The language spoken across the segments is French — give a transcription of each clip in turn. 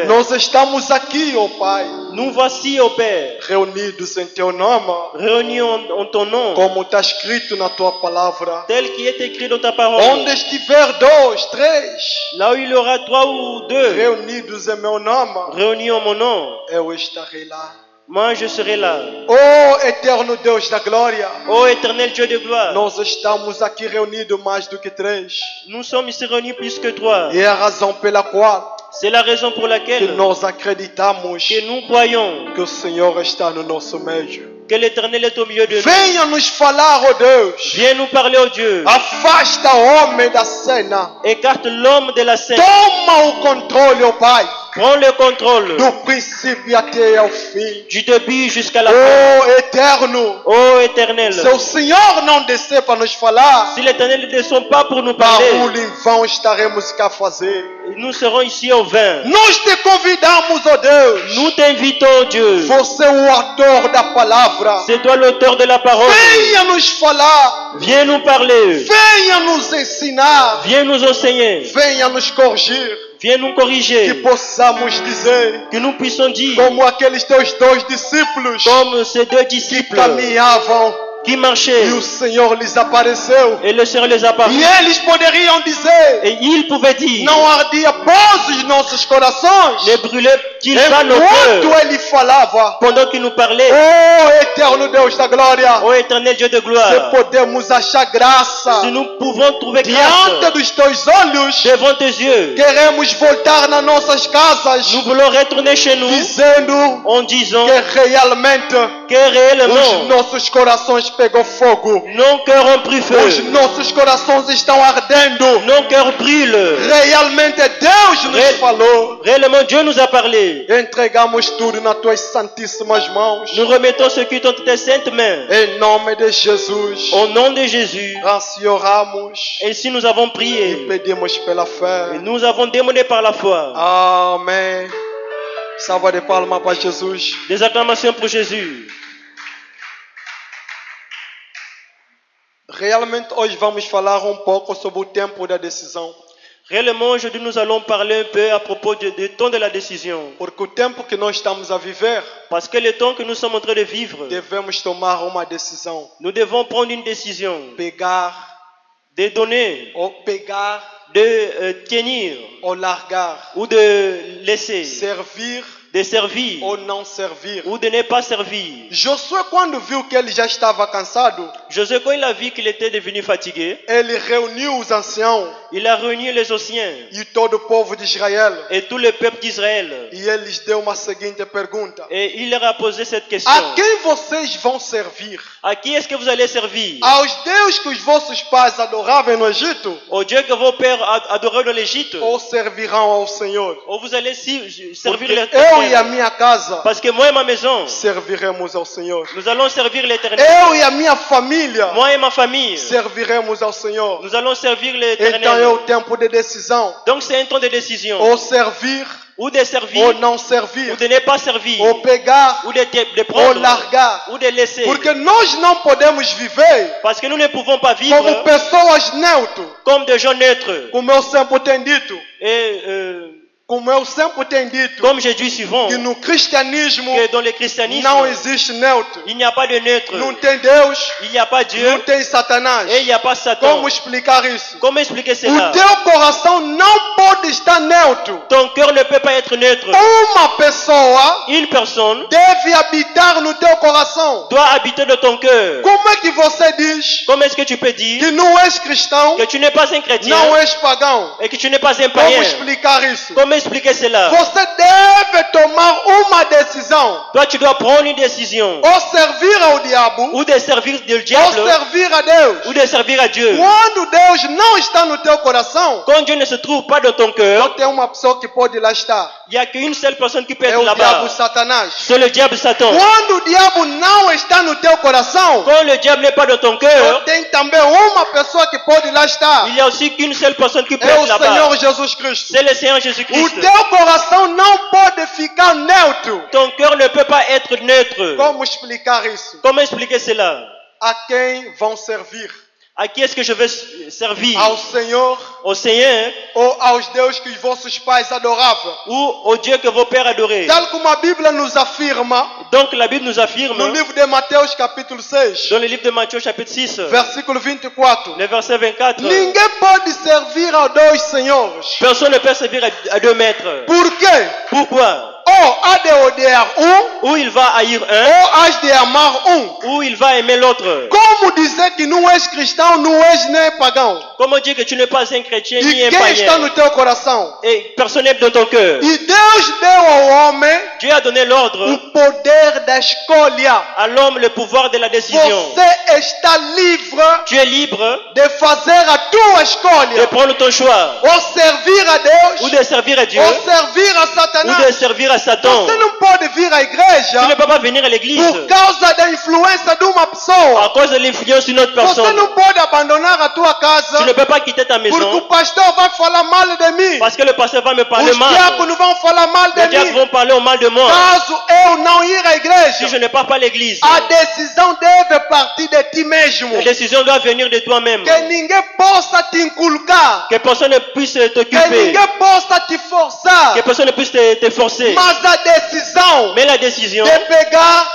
Nós estamos aqui, ó Pai, Nous voici, ô Père, reunidos em Teu nome, réunis en ton nom, como está escrito na Tua palavra. tel qui est écrit dans ta parole. Onde estiver dois, três, Là où il y aura 3 ou 2 reunidos em meu nome, réunis en mon nom, eu estarei lá. moi je serai là. Oh, eterno Deus da glória, Ô éternel Dieu de gloire, nós estamos aqui reunidos mais do que três. nous sommes ici réunis plus que 3. E é a razão pela qual C'est la raison pour que laquelle nós acreditamos que nous croyons que o Senhor está no nosso meio. que l'éternel est au milieu de nous. Venha nos falar, ó Deus. Viens nous parler, ô Dieu. Afasta o homem da cena. Écarte l'homme de la scène. Toma o controle, ó Pai, Prends le contrôle do princípio até ao fim. du début jusqu'à la fin. Oh, eterno, Ô éternel, se o Senhor não descer para nos falar, si l'éternel ne descend pas pour nous parler, barulho em vão estaremos cá a fazer. nous serons ici au vain. Nós te convidamos, ó Deus. Nous t'invitons, Dieu. Você é o autor da palavra. C'est toi l'auteur de la parole. Venha nos falar. Viens nous parler. Venha nos ensinar. Viens nous enseigner. Venha nos corrigir. Viens nous Que corriger. possamos dizer, Que nous puissions dire, como aqueles teus dois discípulos comme ces 2 que disciples caminhavam qui e marchaient o Senhor lhes apareceu. et le Seigneur les a parlé. E eles poderiam dizer: Et ils pouvaient dire, não ardia pós os nossos corações ne brûlait-il pas nos enquanto cœurs ele falava. pendant qu'il nous parlait? Oh, eterno Deus da glória, Ô éternel Dieu de se gloire, podemos achar graça si nous pouvons trouver diante grâce dos teus olhos, devant tes yeux, queremos voltar nas nossas casas nous voulons retourner chez nous dizendo en disant que realmente que réellement os nossos corações pegou fogo. nos cœurs ont pris Os feu, nossos corações estão ardendo. nos cœurs brûlent. Realmente Deus nos falou. Réellement Dieu nous a parlé. Entregamos tudo nas tuas santíssimas mãos. Nous remettons ce qui est entre tes saintes mains. Em nome de Jesus. Au nom de Jésus, Assim oramos ainsi nous avons e prié. pedimos pela Et fé. nous avons demandé par la foi. Amém. Salva de palmas para Jesus. Des acclamations pour Jésus. Realmente hoje vamos falar um pouco sobre o tempo da decisão. Réellement, aujourd'hui, nous allons parler un peu à propos du temps de la décision. Porque o tempo que nós estamos a viver, Parce que le temps que nous sommes en train de vivre, devemos tomar uma decisão. nous devons prendre une décision Pegar de donner, ou pegar de tenir ou largar. ou de laisser, Servir de servir ou não servir. ou de ne pas servir. Josué, quando viu que ele já estava cansado, Josué, quand il a vu qu'il était devenu fatigué, ele reuniu os anciãos il a réuni les anciens e todo o povo de Israel et tout le peuple d'Israël. e ele lhes deu uma seguinte pergunta: Et il leur a posé cette question. a quem vocês vão servir? À qui est-ce que vous allez servir? Aos deuses que os vossos pais adoravam no Egito? Au Dieu que vos pères adoraient dans l'Égypte? Ou servirão ao Senhor? Ou vous allez servir Porque l'Éternel? eu e a minha casa Parce que moi et ma maison, serviremos ao Senhor. nous allons servir l'Éternel. Eu e a minha família Moi et ma famille, serviremos ao Senhor. nous allons servir Então é l'Éternel. o tempo de decisão: Donc c'est un temps de décision. ou servir Ou de servir, ou não servir, ou de ne pas servir. ou pegar Ou de ou prendre, largar. ou de laisser. Porque nós não podemos viver Parce que nous ne pouvons pas vivre como pessoas neutras, comme des gens neutres. como eu sempre tenho dito, Et como eu sempre tenho dito, comme je dis souvent, que no cristianismo que dans le christianisme, não existe neutro. il n'y a pas de neutre. Não tem Deus, Il n'y a pas Dieu não tem Satanás. et il n'y a pas Satan. Como explicar isso? Comment expliquer O cela? teu coração não pode estar neutro. Ton cœur ne peut pas être neutre. Uma pessoa Une personne deve habitar no teu coração. doit habiter dans ton cœur. Como é que você diz Comment est-ce que tu peux dire que não és cristão, que tu n'es pas un chrétien não és pagão? et que tu n'es pas un Como païen? explicar isso? Comment expliquer cela? Você deve tomar uma decisão: Toi, tu dois prendre une décision ou servir ao diabo, ou de servir le ou diable servir a Deus. ou de servir à Dieu. Quando Deus não está no teu coração, Quand Dieu ne se trouve pas dans ton só cœur, tem uma pessoa que pode lá estar. il n'y a qu'une seule personne qui peut É être o là-bas. diabo Satanás. C'est le diable Satan. Quando o diabo não está no teu coração, Quand le diable n'est pas dans ton só cœur, tem também uma pessoa que pode lá estar. il n'y a aussi qu'une seule personne qui peut É être o là-bas. Senhor Jesus Cristo. C'est le Seigneur O Jésus-Christ. teu coração não pode ficar neutro. Ton cœur ne peut pas être neutre. Como explicar isso? Comment expliquer cela? A quem vão servir? À qui est-ce que je vais servir? Ao Senhor Au Seigneur ou aos deuses que vossos pais adoravam? ou au Dieu que vos pères adoraient? Tal como a Bíblia nos afirma Donc la Bible nous affirme no livro de Mateus capítulo 6, dans le livre de Matthieu chapitre 6, versículo 24. le verset 24, Ninguém pode servir a dois senhores. personne ne peut servir à deux maîtres. Por quê? Pourquoi? Ou há de odiar Ou il va haïr un, ou hás de amar ou il va aimer l'autre. Como dizer que não és cristão, não és nem pagão? Comment dire que tu n'es pas un chrétien ni E un quem está païen? no teu coração? Et personne n'est dans ton cœur. E Deus deu ao homem Dieu a donné l'ordre o poder da escolha. à l'homme le pouvoir de la décision. Você está livre Tu es libre de fazer a tua de escolha. prendre ton choix, Ou servir a ou Deus, de servir à Dieu, ou servir a ou de Satanás. servir à Satan. Você não pode vir à Tu ne igreja peux pas venir à l'église por causa da influência de uma à pessoa. cause de l'influence d'une autre Você personne. não pode abandonar a tua Tu ne casa peux pas quitter ta porque maison o pastor vai falar mal de mim. parce que le pasteur va me parler Os mal. diáconos vão falar mal Les de diables mim. vont parler au mal de moi Caso eu não ir à si je igreja, ne pars pas à l'église. a decisão deve partir de ti mesmo. La décision doit venir de toi-même. Que ninguém possa te inculcar. Que personne ne puisse Que t'occuper. ninguém possa te forçar. Que personne ne puisse te forcer. Mas a decisão Mais la décision de pegar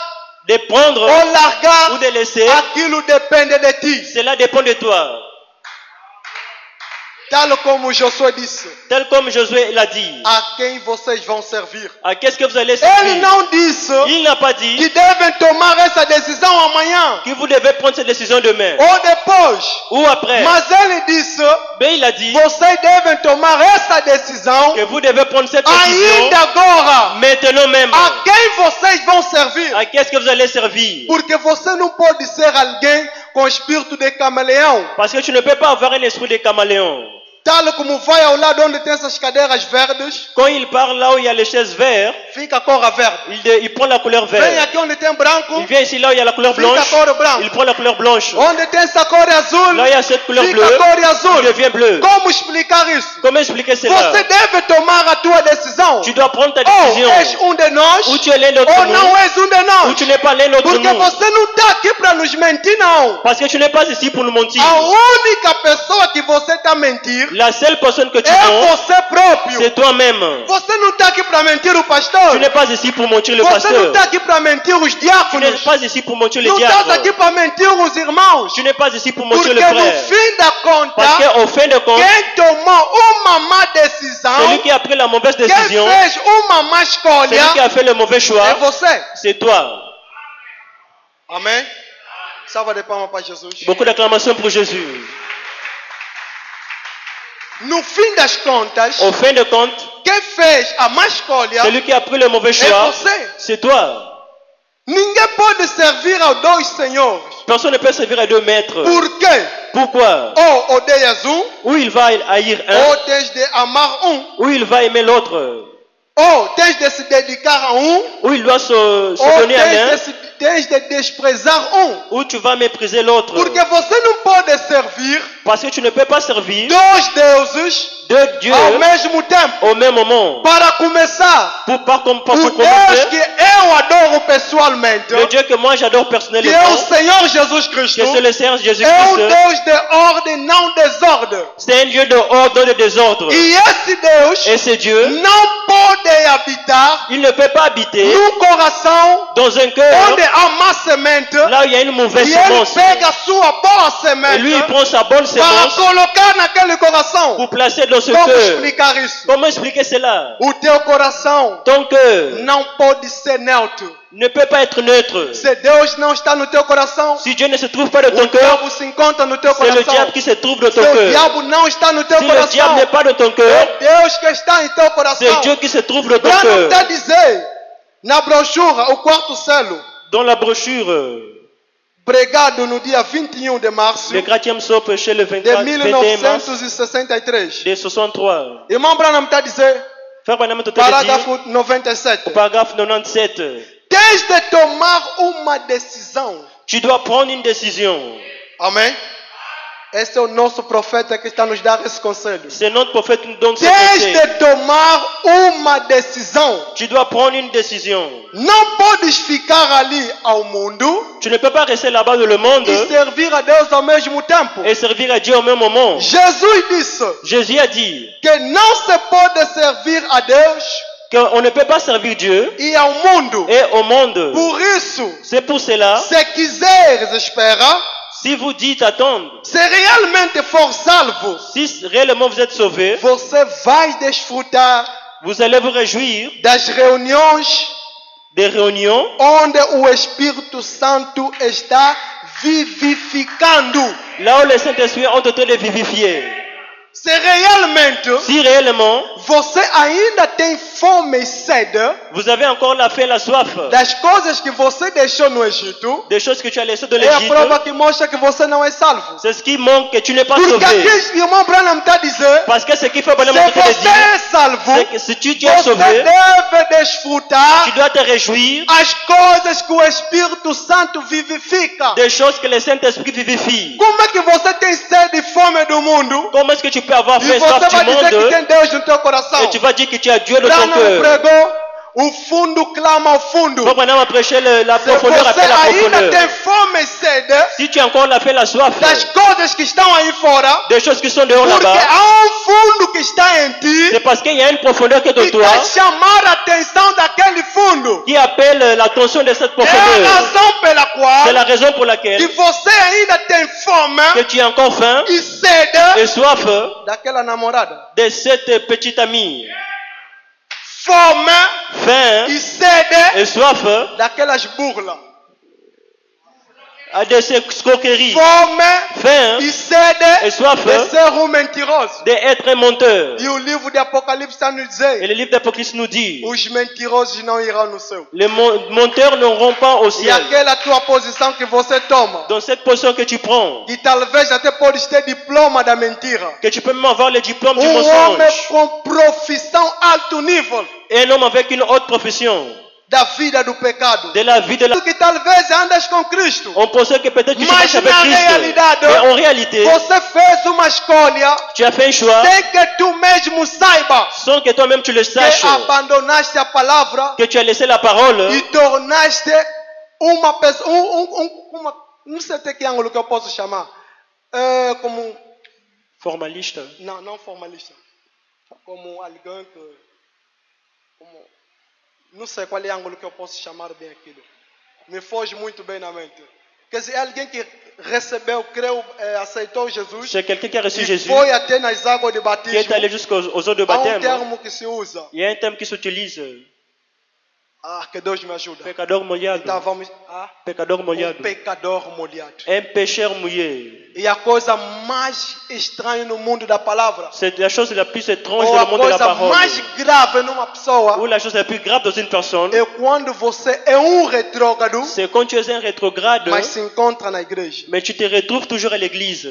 de prendre ou largar, ou de laisser, aquilo depende de ti. cela dépend de toi. Tal como Josué disse, Tel comme Josué l'a dit. a quem vocês vão servir. À qu'est-ce que vous allez Ele servir? não disse Il n'a pas dit que devem tomar essa decisão amanhã que vous devez prendre cette décision demain ou depois. ou après. Mas ele disse, Mais il a dit vocês devem tomar essa decisão que vous devez prendre cette décision ainda agora. maintenant même. A quem vocês vão servir? À qu'est-ce que vous allez servir? Porque você não pode ser alguém com espírito de camaleão. Parce que tu ne peux pas avoir un esprit de caméléon. Tal como vai ao lado onde tem essas cadeiras verdes, Quand il parle là où il y a les chaises vertes, fica a cor verde. il prend la couleur Vem verte. aqui onde tem branco, Il vient ici là où il y a la couleur fica a blanche, cor branco. il prend la couleur blanche. Onde tem essa cor azul, Là où il y a cette couleur fica bleue, a cor il azul. devient bleu. Como explicar isso? Comment expliquer cela? Você deve tomar a tua decisão. Tu dois prendre ta Ou décision. és um de nós, Ou tu es l'un d'entre ou não nous, és um de ou nós. tu n'es pas l'un d'entre Porque nous. você não está aqui para nos mentir, não. Parce que tu n'es pas ici pour nous mentir. A única pessoa que você está a mentir La seule personne que tu é mens, você próprio. c'est toi-même. Você não está aqui para mentir o pastor. Tu n'es pas ici pour mentir le Você não pasteur. está aqui para mentir os Tu n'es diáconos. pas ici pour mentir les Não estás aqui diacres. para mentir os irmãos. Tu n'es pas ici pour mentir Porque le no frère. fim da conta, Parce qu'au fin de compte, quem tomou uma má decisão, celui qui a pris la mauvaise quem décision, fez uma má celui qui escolha, a fait le mauvais é choix, você. c'est toi. Amém? Salva de palmas para Jesus. Beaucoup d'acclamations pour Jésus. No fim das contas, Au fin de compte, quem fez a má escolha celui qui a pris le mauvais é choix, você. c'est toi. Ninguém pode servir a dois senhores. Personne ne peut servir à deux maîtres. Por quê? Pourquoi? Ou odeias um, Ou il va haïr un, ou tens de amar um, ou il va aimer l'autre. ou tens de se dedicar a um, Ou il doit se ou donner à l'un, tens de desprezar um. ou tu vas mépriser l'autre. Porque você não pode servir Parce que tu ne peux pas servir dois deuses deux dieux ao mesmo tempo. au même moment. Para começar, Pour o Deus commencer, que eu adoro pessoalmente, le Dieu que moi j'adore que é personnellement, o Senhor Jesus Cristo, que c'est le Seigneur é Jésus-Christ, Deus de ordem, não desordem. c'est un Dieu de ordre, de désordre. E esse Deus Et ce Dieu, não pode habitar il ne peut pas habiter num coração dans un cœur onde há má semente là où il y a une mauvaise e ele semence. pega a sua boa Et lui, il semente prend sa bonne para semence colocar naquele coração. pour placer dans ce Como cœur. explicar isso? Comment expliquer cela? O teu coração Ton cœur não pode ser neutro. ne peut pas être neutre. Se Deus não está no teu coração, Si Dieu ne se trouve pas dans ton o cœur, diabo se encontra no teu c'est le coração. diable qui se trouve dans ton Se o cœur. diabo não está no teu Si le diable coração, n'est pas dans ton cœur, é Deus que está em teu c'est coração. Dieu qui se trouve dans ton Branham cœur. está a dizer na brochura, o quarto selo, Dans la brochure, pregado no dia 21 de março le 4e psaume péché le de 21 mars 1963. de 63. Irmão Branham está a dizer, Frère Branham est en train de dire, parágrafo 97. au paragraphe 97, Tens de tomar uma decisão. tu dois prendre une décision. Amém? Esse é o nosso profeta que está nos dando esse conselho. C'est notre prophète qui nous donne ce Tens conseil. de tomar uma decisão. Tu dois prendre une décision. Não podes ficar ali ao mundo Tu ne peux pas rester là-bas dans le monde e servir a Deus ao mesmo tempo. et servir à Dieu au même moment. Jesus disse Jésus a dit que não se pode servir a Deus qu'on ne peut pas servir Dieu e ao mundo. et au monde. Por isso, C'est pour cela, se quiseres esperar, si vous dites attendre, se realmente for salvo, si réellement vous êtes sauvé, você vai desfrutar vous allez vous réjouir das reuniões des réunions onde o Espírito Santo está vivificando. là où le Saint-Esprit est en train de vivifier. Se realmente Si réellement você ainda tem fome e sede vous avez encore la faim et la soif das coisas que você deixou no Egito, des choses que tu as laissées de é a l'Égypte, prova que mostra que você não é salvo. c'est ce qui manque que tu n'es pas Porque sauvé. aqui o irmão Branham está a dizer, Parce que ce qu'il faut vraiment se te você dire, é salvo, c'est que si tu es você sauvé, deve desfrutar tu dois te réjouir as coisas que o Espírito Santo vivifica. des choses que le Saint-Esprit vivifie. Como é que você tem sede e fome do mundo Comment est-ce que tu peux avoir e faim et você soif vai du dizer que monde tem Deus no teu coração? et tu vas dire que tu as Dieu dans ton Branham cœur? pregou, o fundo clama ao fundo. Quand Branham a prêché la Se profondeur você appelle la ainda tem profondeur. fome e sede Si tu as encore la faim et la soif das coisas que estão aí fora, des choses qui sont dehors porque là-bas, há um fundo que está em ti c'est parce qu'il y a une profondeur qui est que en toi vai chamar a atenção daquele fundo. qui appelle l'attention de cette É a profondeur. razão pela C'est la qual raison pour que laquelle você ainda tem fome que tu as encore faim e sede et soif daquela namorada. de cette petite amie. Fome Faim e sede et soif daquelas burlas. de ces escroqueries. Fome Faim e sede et soif de ser um mentiroso. d'être un menteur. E o livro de Apocalipse está nos Et dizer: le livre d'Apocalypse nous dit, os mentirosos não irão no céu. les menteurs n'auront pas au E ciel. aquela tua posição que você toma, Dans cette position que tu prends, que talvez até podes ter diploma da mentira. que tu peux même avoir le diplôme du Um homem mensonge. com profissão alto nível Et un homme avec une haute profession da vida do pecado. de la vie de la... Que talvez andas com Cristo, On pensait que peut-être tu Mas marches avec na Christ. realidade, Mais en réalité, você fez uma escolha tu as fait un choix sem que tu mesmo saiba sans que toi-même tu le que saches, abandonaste a palavra que tu as laissé la parole e tornaste uma pessoa, não sei até que ângulo que eu posso chamar, como, formaliste. não formalista, como alguém que, como, não sei qual é o ângulo que eu posso chamar bem aquilo, me foge muito bem na mente. Quer dizer, é alguém que recebeu, creu, aceitou Jesus C'est quelqu'un qui a reçu e Jésus, foi até nas águas de qui est allé batismo. jusqu'aux eaux de Há baptême. termo que se usa. Il y a un terme qui s'utilise, Que Deus me ajuda. pecador molhado. Então vamos. Pecador molhado. Pecador molhado. Un pécheur mouillé. E a coisa mais estranha no mundo da palavra, C'est la chose la plus étrange ou dans a le monde de la coisa parole. mais grave numa pessoa, Ou la chose la plus grave dans une personne, é quando você é retrógrado, c'est quand tu es un rétrograde, mas se encontra na igreja. mais tu te retrouves toujours à l'église.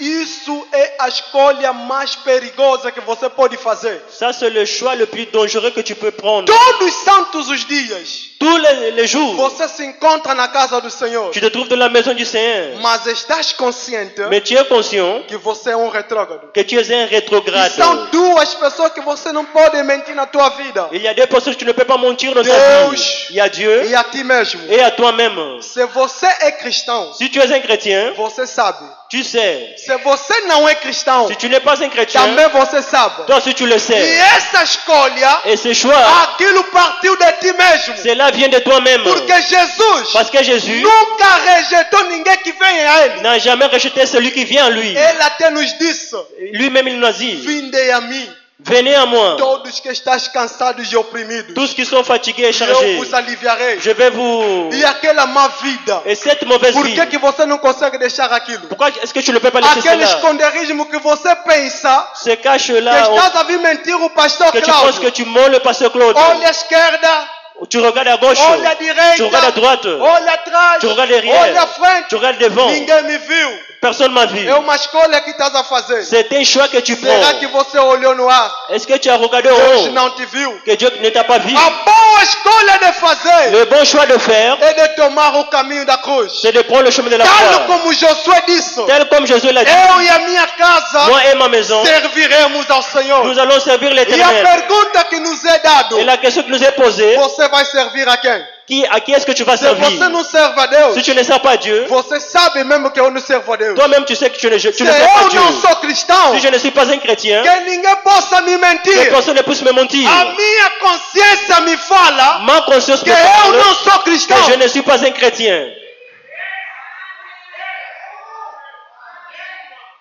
Isso é a escolha mais perigosa que você pode fazer. Ça, c'est le choix le plus dangereux que tu peux prendre. Todos os santos os dias, Tous les jours, você se encontra na casa do Senhor, tu te trouves dans la maison du Seigneur. mas estás consciente Mais tu es conscient que você é retrógrado. que tu es un E rétrograde. são duas pessoas que você não pode mentir na tua vida. Il y a deux personnes que tu ne peux pas mentir dans ta Deus vie. Il y a Dieu e a ti mesmo. et à toi-même. Se você é cristão, Si tu es un chrétien, você sabe. tu sais. Se você não é cristão, Si tu n'es pas un chrétien, também você sabe. toi aussi tu le E sais. essa escolha, Et ce choix, aquilo partiu de ti mesmo. cela vient de toi-même. Porque Jesus Parce que Jésus nunca rejeitou ninguém que vem a Ele. n'a jamais rejeté celui qui vient à lui. Ele até nos disse: Lui-même, il nous a dit, vinde a mim, venez à moi, todos que estáis cansados e oprimidos, tous qui sont fatigués et eu chargés. vos aliviarei. Je vais vous... E aquela má vida, Et cette mauvaise por vie, que você não consegue deixar aquilo? pourquoi est-ce que tu ne peux pas laisser Aquele cela? esconderijo que você pensa Ce que cache-là, estás a vir mentir o pastor que tu penses que Cláudio. tu mens le pasteur Claude. Olha à esquerda, Tu regardes à gauche, olha à direita, tu regardes à droite, olha atrás, tu regardes olha à derrière, frente. tu regardes devant. Ninguém me viu. Personne m'a vu. É uma escolha que estás a fazer. C'est un choix que tu prends. Será que você olhou no ar? Est-ce que tu as regardé au Deus haut não te viu? que Dieu ne t'a pas vu? A boa escolha de fazer Le bon choix de faire, é de tomar o caminho da cruz. c'est de prendre le chemin de la Tal croix. como Josué disse, Tel comme Jésus l'a dit, eu e a minha casa moi et ma maison, serviremos ao Senhor. nous allons servir E a l'Éternel. pergunta que nos é dado, Et la question qui nous est posée, você vai servir a quem? à qui est-ce que tu vas Se servir? você não serve a Deus, Si tu ne sers pas Dieu, você sabe mesmo que eu não servo a Deus. toi-même tu sais que tu ne Se sers pas eu Dieu. não sou cristão, Si je ne suis pas un chrétien, que ninguém possa me que mentir. personne ne puisse me mentir. A minha consciência me fala Ma conscience que me eu parle não sou cristão. que je ne suis pas un chrétien.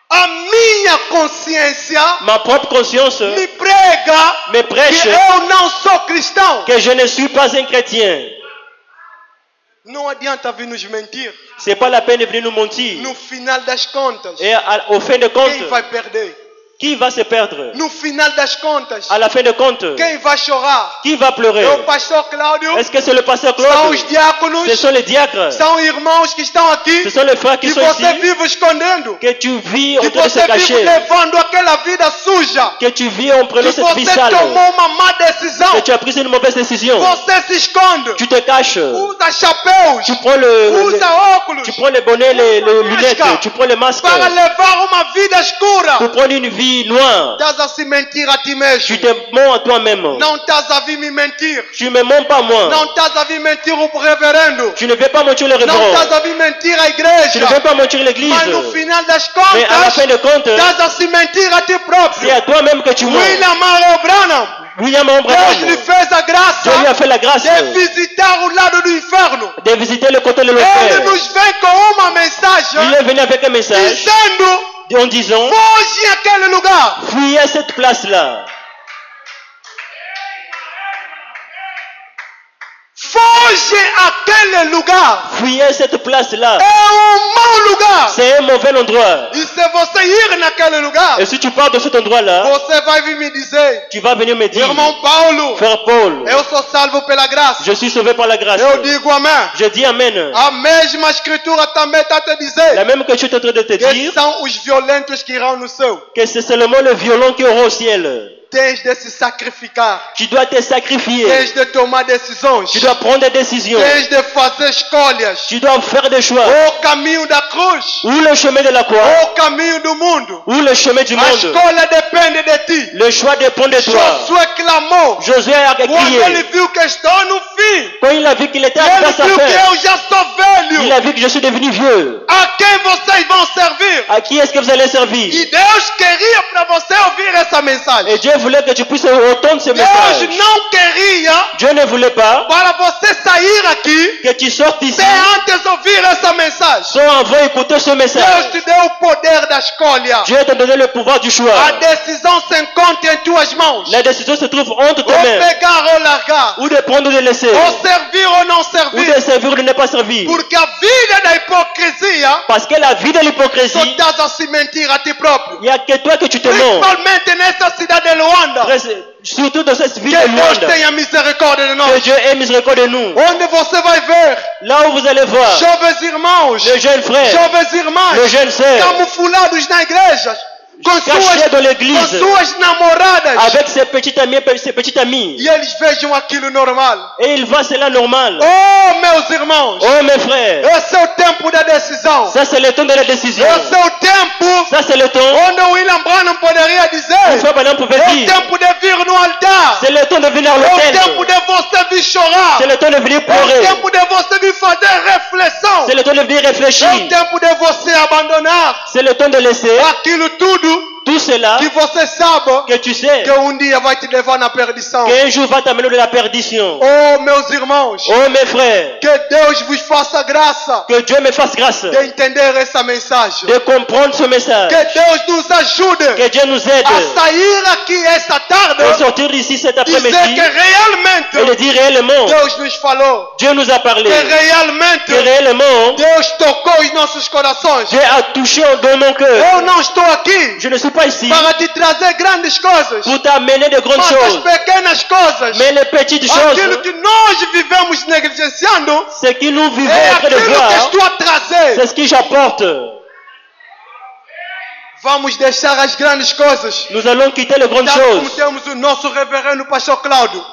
A minha consciência Ma propre conscience me prega me que prêche eu não sou cristão. que je ne suis pas un chrétien. Não adianta vir nos mentir. C'est pas la peine de venir nous mentir. No final das contas, Et au fin de compte, quem vai perder? qui va se perdre? No final das contas, À la fin de compte, quem vai chorar? qui va pleurer? É o pastor Cláudio? Est-ce que c'est le pasteur São Claude? os diáconos? Ce sont les diacres. São irmãos que estão aqui? Ce sont les frères qui Que sont você ici. vive escondendo? Que tu vis en Que train de se você vive cacher. levando aquela vida suja? Que tu vis en Que prenant cette vie você sale. tomou uma má decisão? Que tu as pris une mauvaise décision. Você se esconde? Tu te caches. Usa chapéus? Tu prends Usa óculos? tu prends les bonnets, les lunettes. Tu prends les masques. Para levar uma vida escura? Pour prendre une vie noire. Estás a se mentir a ti Tu mesmo. te mens à toi-même. Não estás a vir me mentir. Tu me mens pas moi. Não estás a vir mentir o reverendo. Tu ne veux pas mentir le Não révérend. estás a vir mentir a Tu ne veux igreja. pas mentir l'église. Mas no final das Mais à la fin contas, de compte, estás a se mentir a ti próprio. c'est à toi-même que tu mens. William Mario Branham, William Deus Abraham, lhe fez a Dieu lui a graça fait la grâce de visitar o lado do inferno. de visiter le côté de Ele l'enfer. nos vem com uma Il mensagem est venu avec un message dizendo: en disant, foge àquele lugar. fuyez cette place-là. Foge àquele lugar. Fuyez cette place-là. É mau lugar. C'est un mauvais endroit. E se você ir naquele lugar, Et si tu pars de cet endroit-là, você vai vir me dizer: tu vas venir me dire, irmão Paulo, Frère Paul, eu sou salvo pela graça. je suis sauvé par la grâce. Eu digo amém. Je dis Amen. A mesma escritura também está a te La dizer même que je suis en train de te que dire, são os violentos que irão no céu. que c'est seulement le violon qui aura au ciel. Tens de se sacrificar. Tu dois te sacrifier. Tens de tomar decisões. Tu dois prendre des décisions. Tens de fazer escolhas. Tu dois faire des choix. O caminho da cruz. Ou le chemin de la croix, O caminho do mundo. ou le chemin du A monde. escolha depende de ti. Le choix dépend de toi. Josué clamou. Josué a Quando crié. ele viu que estou no fim. Quand il a vu qu'il était Ele arrivé à sa viu que fin, eu já sou il velho. a vu que je suis devenu vieux. A quem vocês vão servir? À qui est-ce que vous allez servir? E Deus queria para você ouvir essa mensagem. Et Dieu voulait que tu puisses entendre ce Deus message. não queria Dieu ne voulait pas para você sair aqui que tu sortes ici sem antes ouvir essa mensagem. sans avoir écouté ce Deus message. te deu o poder da escolha. Dieu t'a donné le pouvoir du A choix. decisão se encontra em tuas mãos. La décision se trouve entre tes Ou mains. pegar ou largar. Ou de prendre ou de laisser. Ou servir ou não Ou servir. de servir ou de ne pas servir. Porque a vida da hipocrisia Parce que la vie de só l'hypocrisie, estás a se mentir a ti próprio. il n'y a que toi que tu te mens. Principalmente nessa cidade de Luanda. Surtout dans cette ville Que de Deus Luanda. tenha misericórdia de Que nós. Dieu ait miséricorde de nous. Onde você vai ver Là où vous allez voir jovens irmãos, les jeunes frères, jovens irmãs, les jeunes sœurs, camuflados na igreja, com cachés dans l'église, suas namoradas, avec ses petites amies, ses petites amies. e eles vejam aquilo normal. Et il voit cela normal. Oh, meus irmãos, Oh mes frères, esse é o tempo da decisão. ça c'est le temps de la décision. Esse é o tempo Ça c'est le temps onde William Branham poderia où dizer: Frère Branham pouvait é o dire, tempo de vir no altar, c'est le temps de venir à é o l'autel. tempo de você vir chorar, C'est le temps de venir é o pleurer. tempo de você vir fazer reflexão, C'est le temps de venir réfléchir. é o tempo de você abandonar C'est le temps de laisser aquilo tudo tout cela que você sabe que tu sais que dia vai te levar na perdição. qu'un jour va t'amener de la perdition. Oh, meus irmãos, Oh mes frères, que Deus vos faça graça que Dieu me fasse grâce de entender essa mensagem. de comprendre ce message. Que Deus nos ajude Que Dieu nous aide a sair aqui esta tarde à sortir d'ici cet e dizer après-midi que realmente et de dire réellement, Deus nos falou, Dieu nous a parlé, que realmente que réellement Deus tocou os nossos corações. Dieu a touché dans nos cœurs. Eu não estou aqui Je ne suis pas ici para te trazer grandes coisas, pour t'amener de grandes mas as choses, pequenas coisas, mais les petites aquilo choses, que nós vivemos negligenciando, ce que nous vivons é en train de aquilo que voir, estou a trazer. c'est ce que j'apporte. Vamos deixar as grandes coisas. Nous allons quitter les grandes Tal como choses. temos o nosso reverendo pastor Cláudio,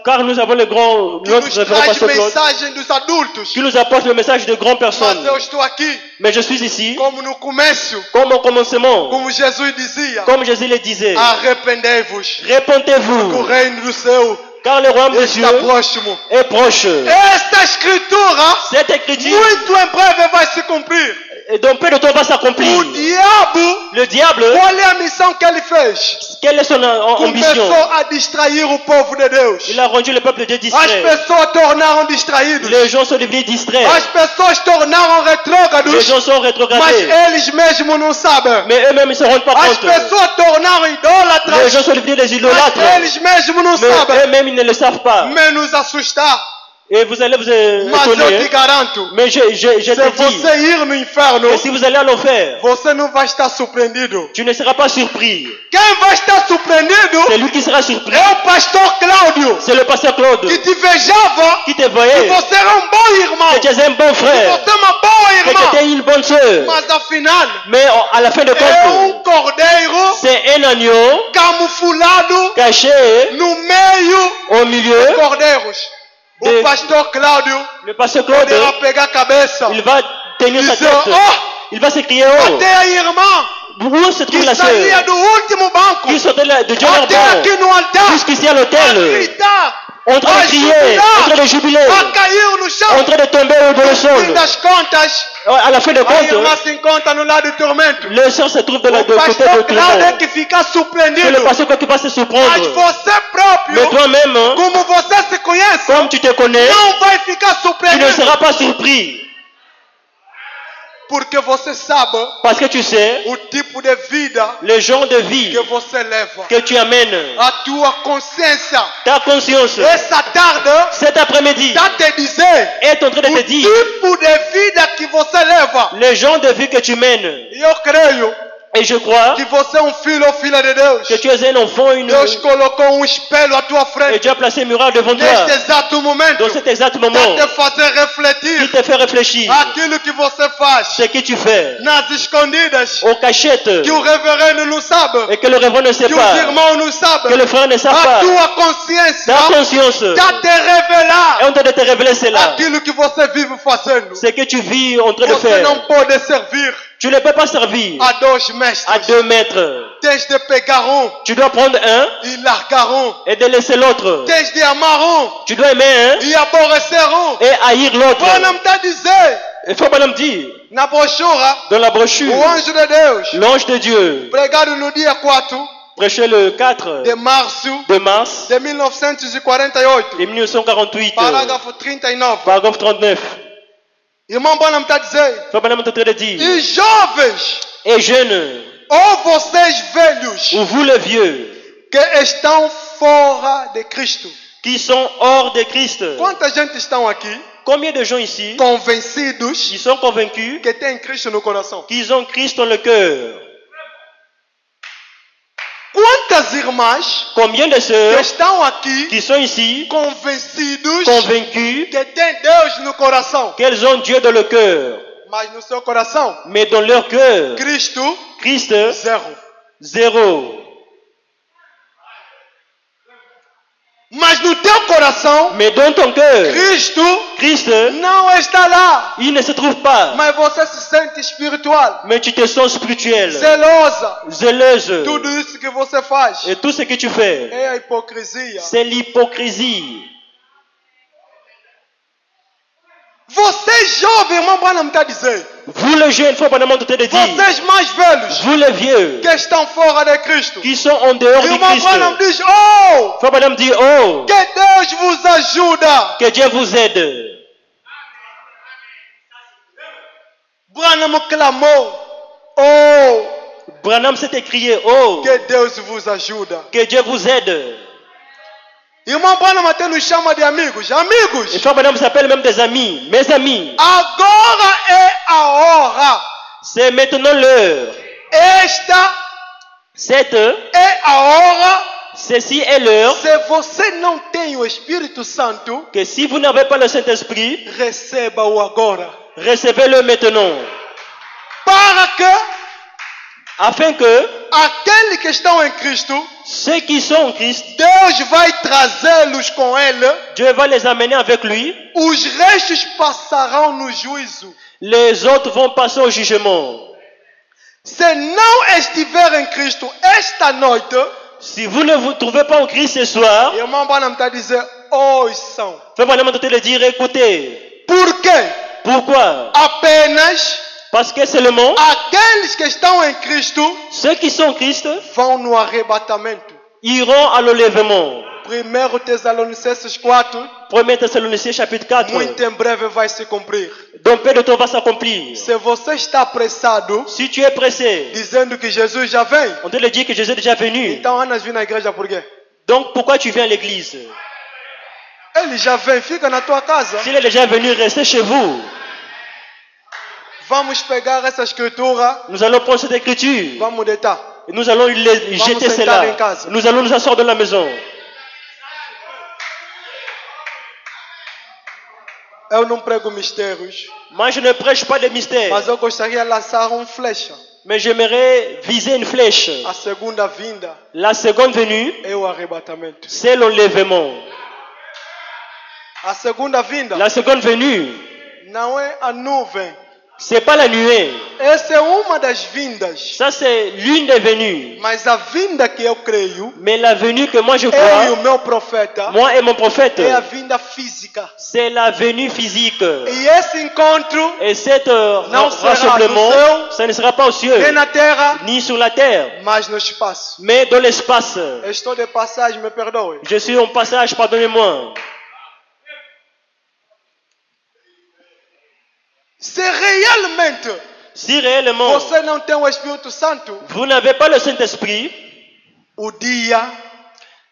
Car nous avons le grand, que notre nos révérend traz pasteur Claude, mensagem dos adultos. qui nous apporte le message de grandes Mas personnes. eu estou aqui, Mais je suis ici, como no começo, comme au commencement, como Jesus dizia, comme Jésus le disait. arrependei-vos, que o Répentez-vous, reino do céu car le royaume de Dieu está próximo. est proche. Esta escritura, Cette écriture, muito em breve vai se cumprir. et dans peu de temps va s'accomplir. O diabo, Le diable, qual é a missão que ele fez? quelle est son ambition? Começou a distrair o povo de Deus. Il a rendu le peuple de Dieu As distrait. pessoas tornaram distraídos. Les gens sont devenus distraits. As pessoas tornaram Les retrógrados. gens sont Mas rétrogradés. eles mesmos não sabem. Mais eux-mêmes ne se rendent pas As compte. pessoas tornaram Les idólatras. gens sont devenus des Mas idolâtres. eles mesmos não Mais sabem. eux-mêmes, ils ne le savent pas. Menos assustar. Et vous allez vous Mas eu te étonner. garanto, Mais je se te dis, você ir no inferno, que si vous allez à l'enfer, você não vai estar surpreendido. tu ne seras pas surpris. Quem vai estar surpreendido C'est lui qui sera surpris. é o pastor Cláudio, C'est le pasteur Claude que te vejava qui te que voyait. você era um bom irmão, Que tu es un bon que frère. você é uma boa Que tu irmã. étais une bonne sœur. Mas afinal, Mais à la fin de é compte, cordeiro c'est un agneau camuflado caché no meio au milieu. de cordeiros. O De- pastor Cláudio Le pasteur Claude, poderá pegar a cabeça il va tenir sa Dizer, tête. oh, Il va s'écrier, oh, até a irmã où se trouve que la saía sœur do último banco qui sortait de dernière até banc aqui no altar jusqu'ici à a l'hôtel, gritar, en train a de crier, en train de jubiler, a cair no en chão. train de tomber dans le No fim sol. das contas, À la fin de a irmã compte, se encontra no lado do tormento. le sœur se trouve de O côté pastor de Cláudio é Clément. que fica C'est le surpreendido. pasteur Claude qui va se Mas surprendre. você Mais próprio, toi-même, como você se conhece, comme tu te connais, não vai ficar tu ne surpreendido. seras pas surpris. Porque você sabe Parce que tu sais o tipo de vida le genre de vie que você leva. que tu amènes. A tua consciência, Ta conscience, essa tarde, cet après-midi, está te dizer est en train de o te dire tipo de vida que você leva. le genre de vie que tu mènes. E eu creio Et je crois que você é filho ou filha de Deus. que tu es un enfant, une... Deus colocou espelho à tua et frente Dieu a placé un miroir devant toi. neste exato momento Dans cet exact moment, para te fazer qui refletir te fait réfléchir aquilo que você faz ce que tu fais nas escondidas, aux cachettes que o reverendo não sabe, et que le révérend ne sait que os pas, irmãos não sabem. que le frère ne sait A pas. tua consciência Ta conscience está te revelar est en train de te révéler cela. aquilo que você vive fazendo. Ce que tu vis en train de Você faire. não pode servir Tu ne peux pas servir a dois mestres. à 2 mètres. Tens de pegar Tu dois prendre un e largar et de laisser l'autre. Tens de amar Tu dois aimer un e aborrecer et haïr l'autre. Bwana está a dizer Il faut pas dire na brochura, dans la brochure, o anjo de Deus, l'ange de Dieu, pregado no dia 4 prêché le 4 de março de mars de 1948, de 1948, parágrafo 39. paragraphe 39. Irmão Bwana está a dizer, Frère Branham est en train de dire, e jovens, et jeunes, ou vocês velhos, ou vous les vieux, que estão fora de Cristo. qui sont hors de Christ. Quanta gente estão aqui Combien de gens ici convencidos qui sont convaincus que tem Cristo no coração? qu'ils ont Christ dans le cœur? Quantas irmãs Combien de que sœurs estão aqui qui sont ici convencidos convaincus que tem Deus no coração, qu'elles ont Dieu dans le cœur, mas no seu coração, mais dans leur cœur, Cristo, Christ, zero. zéro. Mas no teu coração, Mais dans ton cœur, Cristo Christ, não está lá. il ne se trouve pas. Mas você se sente espiritual, Mais tu te sens spirituel, zelosa. zèleuse. Tudo isso que você faz Et tout ce que tu fais, é a hipocrisia. c'est l'hypocrisie. Você jovem, irmão Branham está a dizer, Vous les jeunes, frère Branham te dire, vocês mais velhos vous les vieux, que estão fora de Cristo. qui sont en dehors du Irmão Branham Christ. diz, oh, Frère Branham dit, oh, que Deus vos ajuda. que Dieu vous aide. Branham clamou, oh, Branham s'est écrié, oh, que Deus vos ajuda. que Dieu vous aide. Irmão Branham até nos chama de amigos. Et Amigos, frère Branham s'appelle même des amis, mes amis. agora é a hora. C'est maintenant l'heure. Esta Cette, é a hora. ceci est l'heure Se você não tem o Espírito Santo, que si vous n'avez pas le Saint-Esprit, receba-o agora. recevez-le maintenant. Para que afin que aqueles que estão em Cristo, ceux qui sont en Christ, Deus vai trazê-los com Ele. Dieu va les amener avec lui. Os restos passarão no juízo. Les autres vont passer au jugement. Se não estiver em Cristo esta noite, Si vous ne vous trouvez pas en Christ ce soir, irmão Branham está a dizer, ouçam. Frère Branham est en train de dire, écoutez. Por quê? Pourquoi? Apenas Parce que seulement aqueles que estão em Cristo ceux qui sont en Christ vão no arrebatamento. iront à l'enlèvement. 1 Tessalonicenses 4, 1 Thessaloniciens chapitre 4. muito em breve vai se cumprir. Donc peu de temps va s'accomplir. Se você está apressado, Si tu es pressé, dizendo que Jesus já vem, on te le dit que Jésus est déjà venu. então andas vir na igreja por quê? Donc pourquoi tu viens à l'église? Ele já vem, fica na tua casa. S'il est déjà venu, restez chez vous. Vamos pegar essa escritura, Nous allons prendre cette écriture. vamos deitar. Et nous allons les jeter sentar cela. em casa. Nous allons nous asseoir dans la maison. Eu não prego mistérios, Moi, je ne prêche pas de mystère. mas eu gostaria de lançar uma flecha. Mais j'aimerais viser une flèche. A segunda vinda La seconde venue, é o arrebatamento. c'est l'enlèvement. A segunda vinda La seconde venue, não é a nuvem. c'est pas la nuée. Essa é uma das vindas. Ça, c'est l'une des venues. Mas a vinda que eu creio, Mais la venue que moi je eu e o crois, meu profeta, moi et mon prophète, é a vinda física. c'est la venue physique. E esse encontro, Et cet Non sera rassemblement, no céu, ça ne sera pas au cieux, nem na terra, ni sur la terre, mas no espaço. mais dans l'espace. Eu estou de passagem, me perdoe. Je suis en passage, pardonnez-moi. Se realmente Si réellement você não tem o Espírito Santo, vous n'avez pas le Saint-Esprit, o dia,